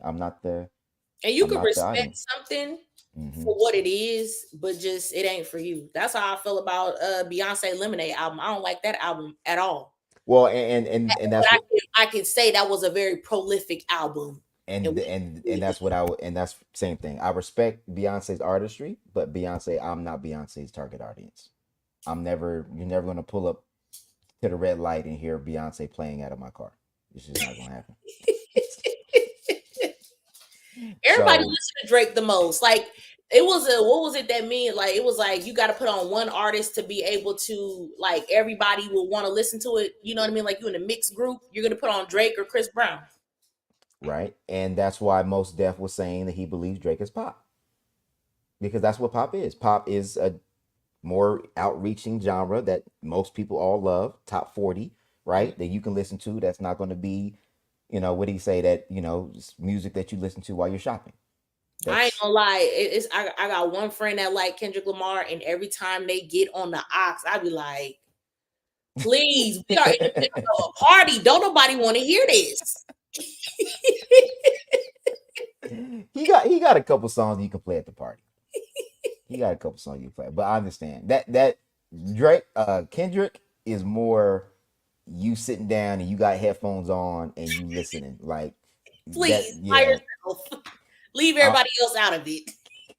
Speaker 2: And you
Speaker 1: I'm
Speaker 2: can
Speaker 1: not the
Speaker 2: respect
Speaker 1: audience.
Speaker 2: something
Speaker 1: Hmm.
Speaker 2: for what it is, but just it ain't for you. That's how I feel about Beyonce Lemonade album. I don't like that album at all.
Speaker 1: Well, and
Speaker 2: But
Speaker 1: that's what
Speaker 2: I can say that was a very prolific album. And
Speaker 1: and that's what I would and that's same thing. I respect Beyonce's artistry, but Beyonce, I'm not Beyonce's target audience. You're never gonna pull up to the red light and hear Beyonce playing out of my car. It's just not gonna happen.
Speaker 2: everybody
Speaker 1: So
Speaker 2: listened to Drake the most. Like it was a what was it that mean? Like it was like you got to put on one artist to be able to like everybody will want to listen to it. You know what I mean? Like you in a mixed group, you're gonna put on Drake or Chris Brown.
Speaker 1: right, and that's why Most Def was saying that he believes Drake is pop because that's what pop is. Pop is a more outreaching genre that most people all love, top 40,
Speaker 2: Mhm.
Speaker 1: right? That you can listen to. That's not going to be, what do you say that, music that you listen to while you're shopping.
Speaker 2: I ain't
Speaker 1: That's
Speaker 2: gonna lie. It's I got one friend that like Kendrick Lamar, and every time they get on the ox, I be like, please, we are in the middle of a party. Don't nobody want to hear this.
Speaker 1: he got a couple songs you can play at the party. He got a couple songs you can play, but I understand that Drake, Kendrick is more you sitting down and you got headphones on and you listening like that.
Speaker 2: Please, by
Speaker 1: Yeah,
Speaker 2: yourself. Leave
Speaker 1: I,
Speaker 2: everybody else out of it.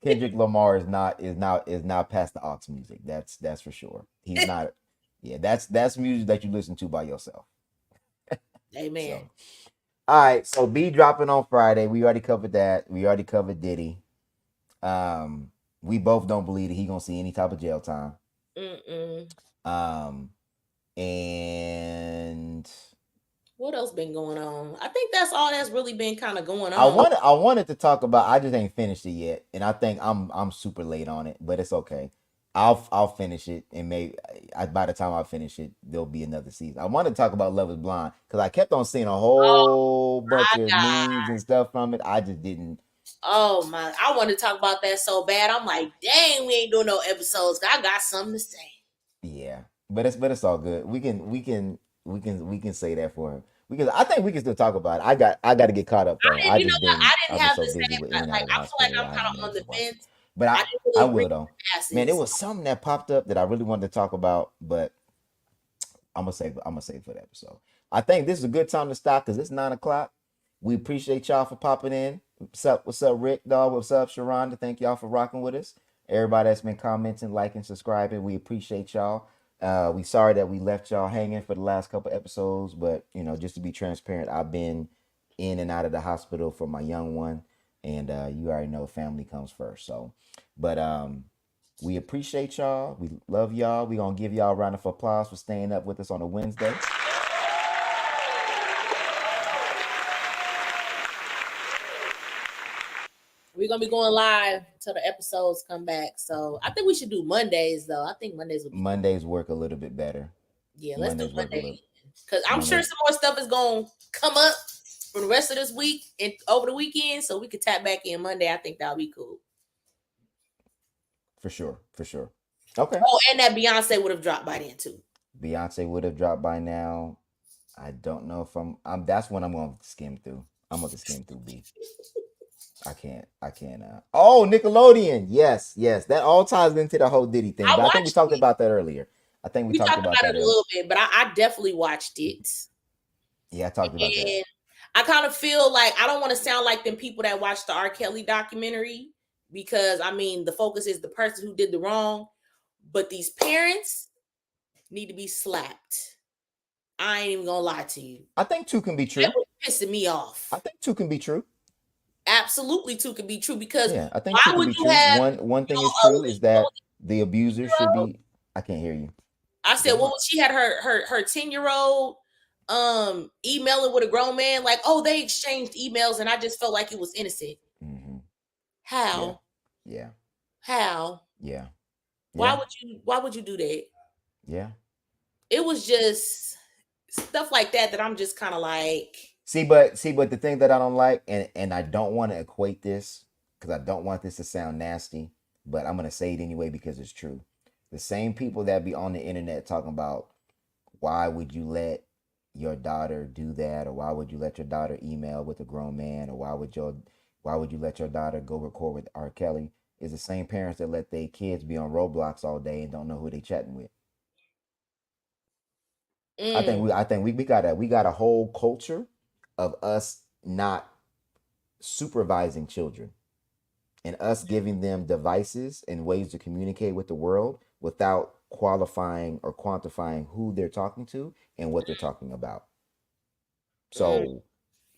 Speaker 1: Kendrick Lamar is not past the aux music. That's for sure. He's not. Yeah, that's music that you listen to by yourself.
Speaker 2: Amen.
Speaker 1: So, all right. So B dropping on Friday. We already covered that. We already covered Diddy. Um, we both don't believe that he gonna see any type of jail time.
Speaker 2: Mm-mm.
Speaker 1: Um, and
Speaker 2: What else been going on? I think that's all that's really been kind of going
Speaker 1: I
Speaker 2: on.
Speaker 1: wanted I wanted to talk about. I just ain't finished it yet, and I think I'm super late on it, but it's okay. I'll finish it, and maybe by the time I finish it, there'll be another season. I want to talk about Love Is Blind because I kept on seeing a
Speaker 2: Oh
Speaker 1: whole bunch
Speaker 2: my
Speaker 1: of
Speaker 2: God.
Speaker 1: memes and stuff from it. I just didn't.
Speaker 2: Oh my, I want to talk about that so bad. I'm like, dang, we ain't doing no episodes. I got something to say.
Speaker 1: Yeah, but it's all good. We can say that for him. I think we can still talk about it. I got to get caught up though.
Speaker 2: And
Speaker 1: I
Speaker 2: you know
Speaker 1: just
Speaker 2: what? I
Speaker 1: didn't. I've
Speaker 2: didn't
Speaker 1: been
Speaker 2: have
Speaker 1: so
Speaker 2: the
Speaker 1: busy
Speaker 2: same,
Speaker 1: with in and out
Speaker 2: like,
Speaker 1: of the
Speaker 2: I feel like
Speaker 1: hospital.
Speaker 2: I'm
Speaker 1: I
Speaker 2: kind
Speaker 1: haven't
Speaker 2: of
Speaker 1: been
Speaker 2: on
Speaker 1: able
Speaker 2: the
Speaker 1: to watch it.
Speaker 2: fence.
Speaker 1: But
Speaker 2: I didn't
Speaker 1: I
Speaker 2: really read
Speaker 1: will though.
Speaker 2: the
Speaker 1: Man, it
Speaker 2: passes.
Speaker 1: was something that popped up that I really wanted to talk about, but I'm gonna save for the episode. I think this is a good time to stop because it's 9 o'clock. We appreciate y'all for popping in. What's up, Rick Dog? What's up, Sharonda? Thank y'all for rocking with us. Everybody that's been commenting, liking, subscribing, we appreciate y'all. We sorry that we left y'all hanging for the last couple episodes, but just to be transparent, I've been in and out of the hospital for my young one, and you already know family comes first. So, but we appreciate y'all. We love y'all. We gonna give y'all a round of applause for staying up with us on a Wednesday.
Speaker 2: We're gonna be going live till the episodes come back. So I think we should do Mondays though. I think Mondays would be cool.
Speaker 1: Mondays work a little bit better.
Speaker 2: Yeah, let's do
Speaker 1: Mondays work a
Speaker 2: Monday
Speaker 1: little.
Speaker 2: because I'm sure
Speaker 1: Mondays
Speaker 2: some more stuff is gonna come up for the rest of this week and over the weekend, so we could tap back in Monday. I think that'll be cool.
Speaker 1: for sure, for sure. Okay.
Speaker 2: Oh, and that Beyonce would have dropped by then too.
Speaker 1: Beyonce would have dropped by now. I don't know if I'm. That's when I'm gonna skim through. I'm gonna skim through B. I can't. I can't. Oh, Nickelodeon. Yes, yes. That all ties into the whole Diddy thing.
Speaker 2: I
Speaker 1: But I think we
Speaker 2: watched
Speaker 1: talked
Speaker 2: it.
Speaker 1: about that earlier. I think we
Speaker 2: We
Speaker 1: talked
Speaker 2: talked
Speaker 1: about
Speaker 2: about
Speaker 1: that
Speaker 2: it a
Speaker 1: earlier.
Speaker 2: little bit, but I definitely watched it.
Speaker 1: Yeah, I talked about that.
Speaker 2: And I kind of feel like I don't want to sound like them people that watch the R. Kelly documentary because I mean the focus is the person who did the wrong, but these parents need to be slapped. I ain't even gonna lie to you.
Speaker 1: I think two can be
Speaker 2: That
Speaker 1: true.
Speaker 2: was pissing me
Speaker 1: I
Speaker 2: off.
Speaker 1: think two can be true.
Speaker 2: Absolutely, two could be true because
Speaker 1: Yeah, I think two
Speaker 2: why
Speaker 1: can
Speaker 2: would
Speaker 1: be
Speaker 2: you
Speaker 1: true.
Speaker 2: have
Speaker 1: One thing is
Speaker 2: a
Speaker 1: true is that the abuser should
Speaker 2: 10-year-old?
Speaker 1: be. I can't hear you.
Speaker 2: I
Speaker 1: Go
Speaker 2: said,
Speaker 1: ahead.
Speaker 2: what was she had her 10-year-old emailing with a grown man? Like, oh, they exchanged emails, and I just felt like it was innocent.
Speaker 1: Hmm. Yeah,
Speaker 2: How?
Speaker 1: yeah,
Speaker 2: How?
Speaker 1: yeah. Yeah,
Speaker 2: why would you do that?
Speaker 1: yeah.
Speaker 2: It was just stuff like that that I'm just kind of like,
Speaker 1: See, but the thing that I don't like, and I don't want to equate this because I don't want this to sound nasty, but I'm gonna say it anyway because it's true. The same people that be on the internet talking about why would you let your daughter do that, or why would you let your daughter email with a grown man, or why would you let your daughter go record with R. Kelly, is the same parents that let their kids be on Roblox all day and don't know who they chatting with.
Speaker 2: mm,
Speaker 1: We got a whole culture of us not supervising children and us giving them devices and ways to communicate with the world without qualifying or quantifying who they're talking to and what they're talking about.
Speaker 2: mm,
Speaker 1: So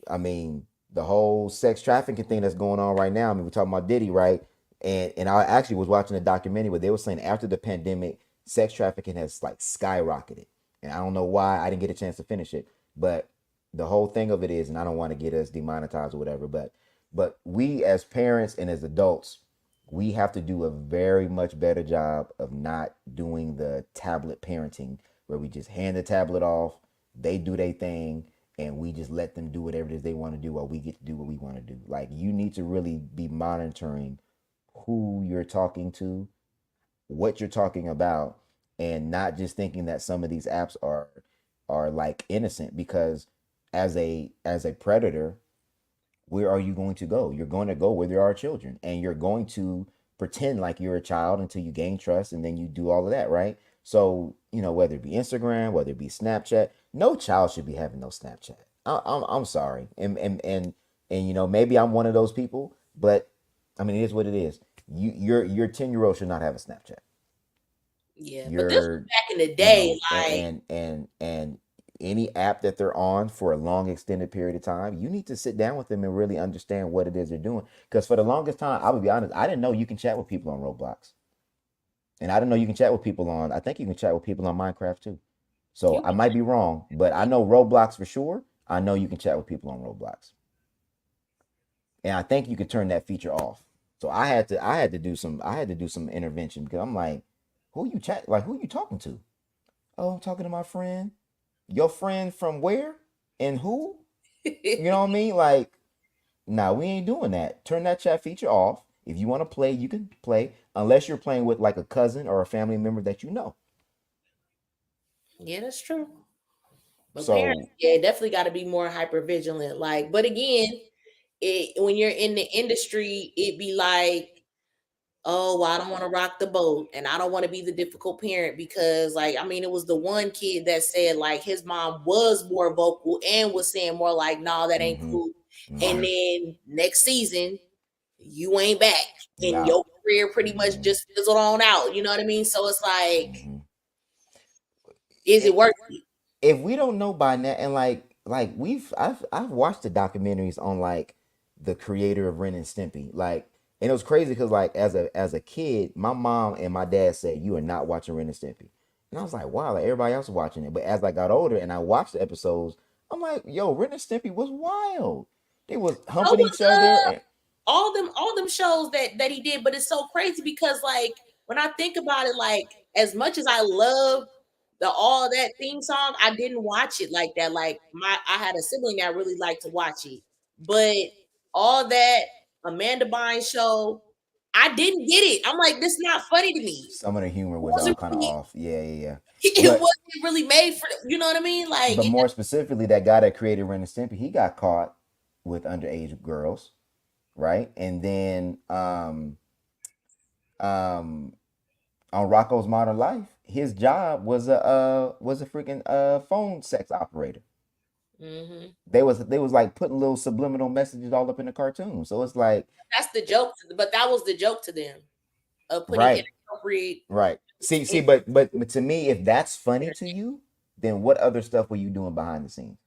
Speaker 1: I mean, the whole sex trafficking thing that's going on right now. I mean, we're talking about Diddy, right? And I actually was watching a documentary where they were saying after the pandemic, sex trafficking has like skyrocketed. And I don't know why I didn't get a chance to finish it, but the whole thing of it is, and I don't want to get us demonetized or whatever, but we as parents and as adults, we have to do a very much better job of not doing the tablet parenting where we just hand the tablet off, they do their thing, and we just let them do whatever it is they want to do while we get to do what we want to do. Like you need to really be monitoring who you're talking to, what you're talking about, and not just thinking that some of these apps are like innocent because as a predator, where are you going to go? You're going to go where there are children, and you're going to pretend like you're a child until you gain trust, and then you do all of that, right? So, whether it be Instagram, whether it be Snapchat, no child should be having no Snapchat. I'm sorry, and maybe I'm one of those people, but I mean, it is what it is. Your 10-year-old should not have a Snapchat.
Speaker 2: yeah. But this was
Speaker 1: Your
Speaker 2: back in the
Speaker 1: you
Speaker 2: day,
Speaker 1: know
Speaker 2: like,
Speaker 1: and any app that they're on for a long extended period of time, you need to sit down with them and really understand what it is they're doing, because for the longest time, I would be honest, I didn't know you can chat with people on Roblox, and I didn't know you can chat with people on, I think you can chat with people on Minecraft too. So
Speaker 2: you
Speaker 1: I might be wrong, but I know Roblox for sure. I know you can chat with people on Roblox, and I think you can turn that feature off. So I had to do some intervention because I'm like, who you talking to? Oh, I'm talking to my friend. Your friend from where and who? You know what I mean? Like, nah, we ain't doing that. Turn that chat feature off. If you want to play, you can play, unless you're playing with like a cousin or a family member that you know.
Speaker 2: yeah, that's true. But parents,
Speaker 1: So,
Speaker 2: yeah, definitely got to be more hyper vigilant. Like, but again, when you're in the industry, it be like, oh, well, I don't want to rock the boat, and I don't want to be the difficult parent because, like, I mean, it was the one kid that said like his mom was more vocal and was saying more like, "No, that ain't
Speaker 1: mm-hmm,
Speaker 2: cool." And
Speaker 1: mm-hmm,
Speaker 2: then next season, you ain't back,
Speaker 1: you
Speaker 2: and
Speaker 1: out.
Speaker 2: your career pretty much
Speaker 1: Mm-hmm,
Speaker 2: just fizzled on out. You know what I mean? So it's like,
Speaker 1: mm-hmm.
Speaker 2: is it worth it?
Speaker 1: If we don't know by now, and like I've watched the documentaries on like the creator of Ren and Stimpy, like, and it was crazy because like as a kid, my mom and my dad said you are not watching Ren and Stimpy, and I was like, wow, like everybody else is watching it. But as I got older and I watched the episodes, I'm like, yo, Ren and Stimpy was wild. They was
Speaker 2: So
Speaker 1: humping
Speaker 2: was
Speaker 1: each other, and
Speaker 2: all them shows that he did, but it's so crazy because like when I think about it, like as much as I love the all that theme song, I didn't watch it like that. Like I had a sibling that really liked to watch it, but all that Amanda Bynes show, I didn't get it. I'm like, this is not funny to me.
Speaker 1: some of the humor
Speaker 2: It
Speaker 1: was all
Speaker 2: wasn't
Speaker 1: kind of
Speaker 2: really,
Speaker 1: off. Yeah, yeah, yeah.
Speaker 2: it
Speaker 1: But
Speaker 2: wasn't really made for, you know what I mean? Like
Speaker 1: but
Speaker 2: it
Speaker 1: more specifically, that guy that created Ren and Stimpy, he got caught with underage girls, right? And then um on Rocco's Modern Life, his job was a freaking phone sex operator.
Speaker 2: Mhm.
Speaker 1: They was like putting little subliminal messages all up in the cartoon. So it's like,
Speaker 2: That's the joke, but that was the joke to them of putting
Speaker 1: right,
Speaker 2: inappropriate.
Speaker 1: right. See, but to me, if that's funny to you, then what other stuff were you doing behind the scenes?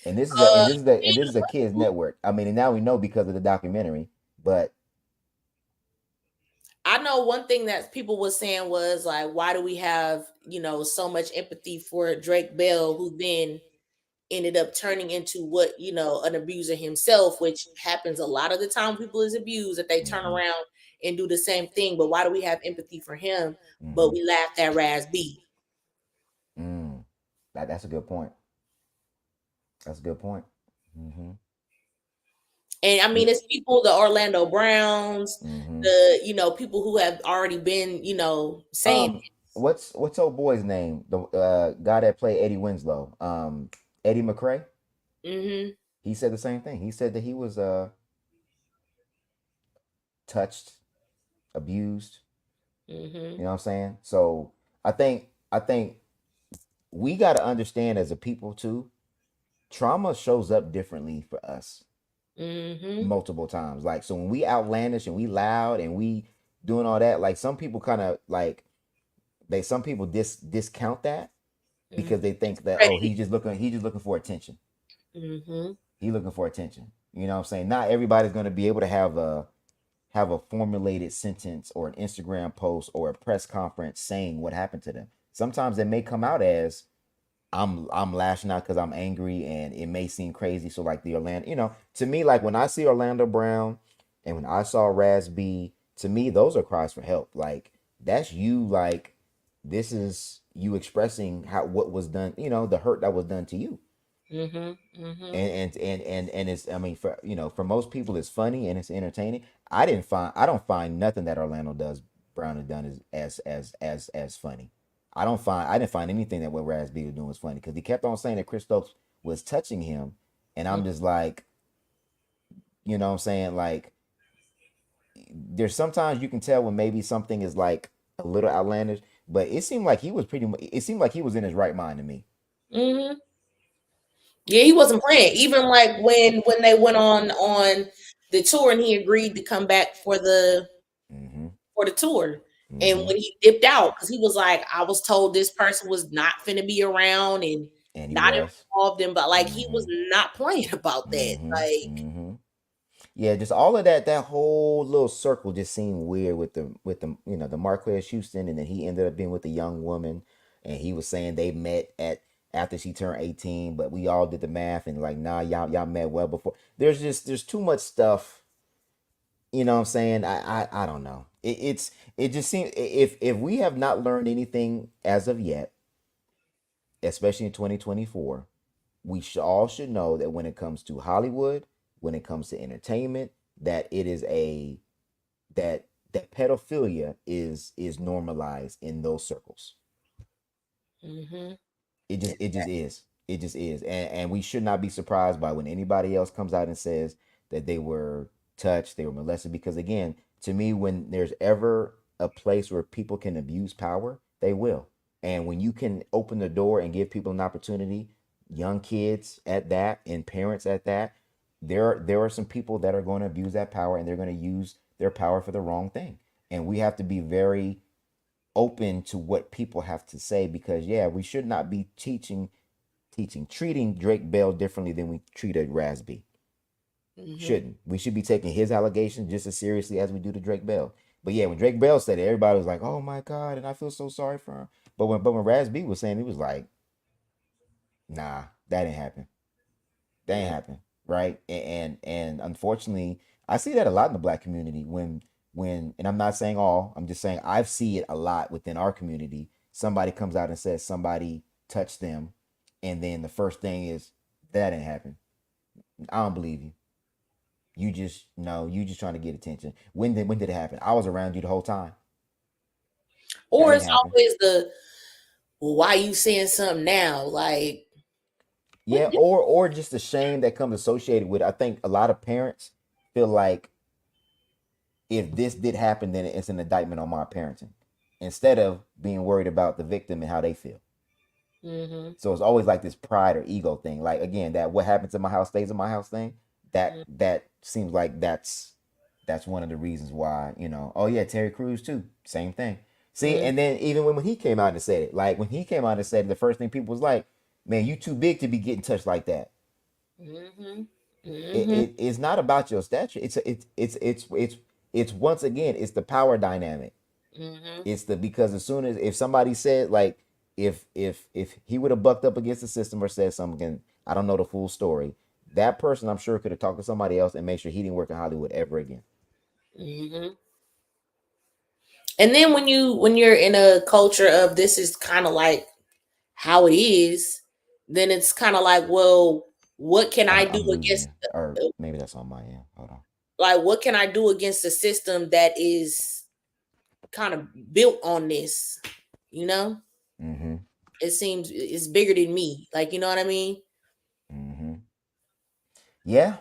Speaker 1: And this is a
Speaker 2: Uh,
Speaker 1: and this is a kids network. I mean, and now we know because of the documentary. But
Speaker 2: I know one thing that people was saying was like, why do we have so much empathy for Drake Bell, who then ended up turning into what, an abuser himself, which happens a lot of the time. People is abused that they turn
Speaker 1: Mm-hmm.
Speaker 2: around and do the same thing. But why do we have empathy for him, but
Speaker 1: Mm-hmm.
Speaker 2: we laughed at Raz B?
Speaker 1: Mm. That's a good point. That's a good point. Mm-hmm.
Speaker 2: And I mean,
Speaker 1: Yeah.
Speaker 2: it's people, the Orlando Browns,
Speaker 1: Mm-hmm.
Speaker 2: the, people who have already been, saying
Speaker 1: Um, what's old boy's name? The guy that played Eddie Winslow. Eddie McRae.
Speaker 2: it. Mm-hmm.
Speaker 1: He said the same thing. He said that he was touched, abused.
Speaker 2: Mm-hmm.
Speaker 1: You know what I'm saying? So I think we got to understand as a people too. Trauma shows up differently for us
Speaker 2: Mm-hmm.
Speaker 1: multiple times. Like so when we outlandish and we loud and we doing all that, like some people kind of like some people discount that
Speaker 2: Mm-hmm.
Speaker 1: because they think that oh
Speaker 2: Credit.
Speaker 1: he's just looking for attention.
Speaker 2: Mm-hmm.
Speaker 1: He's looking for attention. You know what I'm saying? Not everybody's going to be able to have a formulated sentence or an Instagram post or a press conference saying what happened to them. Sometimes it may come out as I'm lashing out because I'm angry and it may seem crazy. So like the Orlando, to me, like when I see Orlando Brown and when I saw Raz B, to me those are cries for help. Like that's you. Like this is you expressing how what was done. The hurt that was done to you.
Speaker 2: Mm-hmm. Mm-hmm.
Speaker 1: And it's I mean for most people it's funny and it's entertaining. I don't find nothing that Orlando does Brown has done as funny. I didn't find anything that what Raz B was doing was funny because he kept on saying that Chris Stokes was touching him, and I'm just like, what I'm saying, like there's sometimes you can tell when maybe something is like a little outlandish, but it seemed like he was in his right mind to me.
Speaker 2: Mm-hmm. Yeah, he wasn't playing. Even like when they went on the tour and he agreed to come back
Speaker 1: Mm-hmm.
Speaker 2: for the tour. And
Speaker 1: Mm-hmm.
Speaker 2: when he dipped out, because he was like, I was told this person was not finna be around and
Speaker 1: And he
Speaker 2: not
Speaker 1: was.
Speaker 2: involved in, but like he
Speaker 1: Mm-hmm.
Speaker 2: was not playing about that.
Speaker 1: Mm-hmm.
Speaker 2: Like,
Speaker 1: Mm-hmm. Yeah, just all of that whole little circle just seemed weird with the the Marquez Houston, and then he ended up being with a young woman, and he was saying they met at after she turned 18, but we all did the math and like nah, y'all met well before. There's too much stuff, what I'm saying? I don't know. It just seems if we have not learned anything as of yet, especially in 2024, we all should know that when it comes to Hollywood, when it comes to entertainment, that it is a that pedophilia is normalized in those circles.
Speaker 2: mm-hmm.
Speaker 1: It just is. It just is. And we should not be surprised by when anybody else comes out and says that they were touched, they were molested. Because again, to me, when there's ever a place where people can abuse power, they will. And when you can open the door and give people an opportunity, young kids at that and parents at that, there are some people that are going to abuse that power and they're going to use their power for the wrong thing. And we have to be very open to what people have to say because yeah, we should not be treating Drake Bell differently than we treated Rasby.
Speaker 2: Mm-hmm.
Speaker 1: Shouldn't. We should be taking his allegations just as seriously as we do the Drake Bell. But yeah, when Drake Bell said it, everybody was like, "Oh my god," and I feel so sorry for him. But when Rasby was saying, he was like, "Nah, that didn't happen. That ain't happen." Right? And unfortunately, I see that a lot in the black community when and I'm not saying all, I'm just saying I've seen it a lot within our community. Somebody comes out and says somebody touched them, and then the first thing is that didn't happen. I don't believe you. You just no, you just trying to get attention. When did it happen? I was around you the whole time. That
Speaker 2: Or
Speaker 1: didn't
Speaker 2: it's
Speaker 1: happen.
Speaker 2: always well, why you saying something now? Like, what
Speaker 1: Yeah, or just the shame that comes associated with it. I think a lot of parents feel like if this did happen, then it's an indictment on my parenting, instead of being worried about the victim and how they feel.
Speaker 2: mm-hmm.
Speaker 1: So it's always like this pride or ego thing. Like again, that what happens in my house stays in my house thing. That seems like that's one of the reasons why Oh yeah, Terry Crews too, same thing. See,
Speaker 2: Mm-hmm.
Speaker 1: and then even when he came out and said it, like when he came out and said it, the first thing people was like, "Man, you too big to be getting touched like that."
Speaker 2: Mm-hmm.
Speaker 1: It,
Speaker 2: Mm-hmm.
Speaker 1: it it's not about your stature. It's once again it's the power dynamic.
Speaker 2: Mm-hmm.
Speaker 1: It's the because as soon as if somebody said like if he would have bucked up against the system or said something I don't know the full story. That person, I'm sure, could have talked to somebody else and made sure he didn't work in Hollywood ever again.
Speaker 2: Hmm. And then when you're in a culture of this is kind of like how it is, then it's kind of like, well, what can I do
Speaker 1: I'm losing
Speaker 2: against
Speaker 1: you, or maybe that's on my end. Hold on.
Speaker 2: like what can I do against a system that is kind of built on this? You know,
Speaker 1: Mm-hmm.
Speaker 2: it seems it's bigger than me. Like, you know what I mean?
Speaker 1: Mm-hmm. Yeah.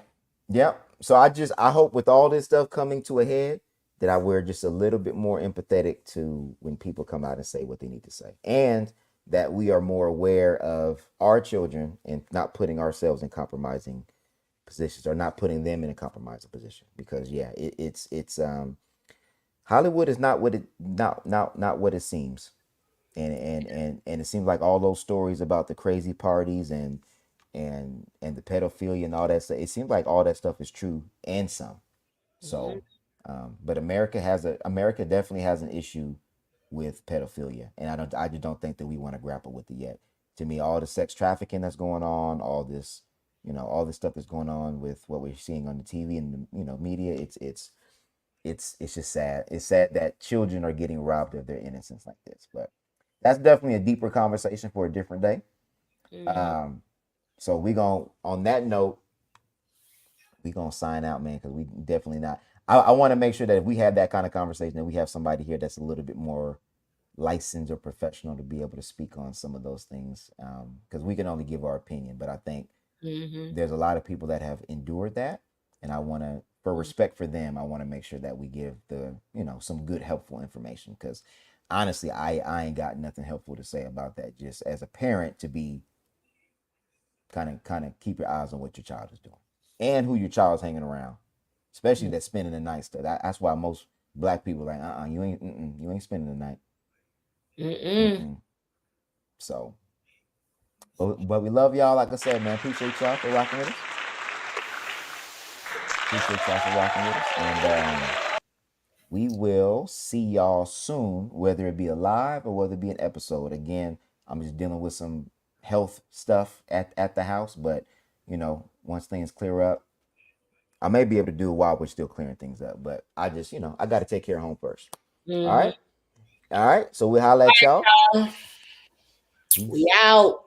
Speaker 1: Yep. So I hope with all this stuff coming to a head that I we're just a little bit more empathetic to when people come out and say what they need to say. And that we are more aware of our children and not putting ourselves in compromising positions or not putting them in a compromising position. Because yeah, it's Hollywood is not what it not what it seems. And it seems like all those stories about the crazy parties and the pedophilia and all that stuff. It seems like all that stuff is true and some.
Speaker 2: Hmm.
Speaker 1: So, but America definitely has an issue with pedophilia, and I just don't think that we want to grapple with it yet. To me, all the sex trafficking that's going on, all this, all this stuff that's going on with what we're seeing on the TV and the media, it's just sad. It's sad that children are getting robbed of their innocence like this. But that's definitely a deeper conversation for a different day.
Speaker 2: Hmm.
Speaker 1: Um, so we going on that note, we gonna sign out, man, because we definitely not. I want to make sure that if we have that kind of conversation, that we have somebody here that's a little bit more licensed or professional to be able to speak on some of those things. Because we can only give our opinion, but I think
Speaker 2: Hmm.
Speaker 1: there's a lot of people that have endured that, and I want to, for respect for them, I want to make sure that we give the some good helpful information. Because honestly, I ain't got nothing helpful to say about that. Just as a parent, to be kind of keep your eyes on what your child is doing and who your child's hanging around, especially that spending the night stuff. That's why most black people are like, you ain't spending the night.
Speaker 2: Mm-mm.
Speaker 1: Mm-mm. So, but we love y'all. Like I said, man, appreciate y'all for rocking with us. Appreciate y'all for rocking with us, and we will see y'all soon, whether it be a live or whether it be an episode. Again, I'm just dealing with some health stuff at the house, but once things clear up, I may be able to do it while we're still clearing things up, but I just, I got to take care of home first. All
Speaker 2: Hmm.
Speaker 1: right. All right. So we holla at y'all.
Speaker 2: We
Speaker 1: Peace.
Speaker 2: out.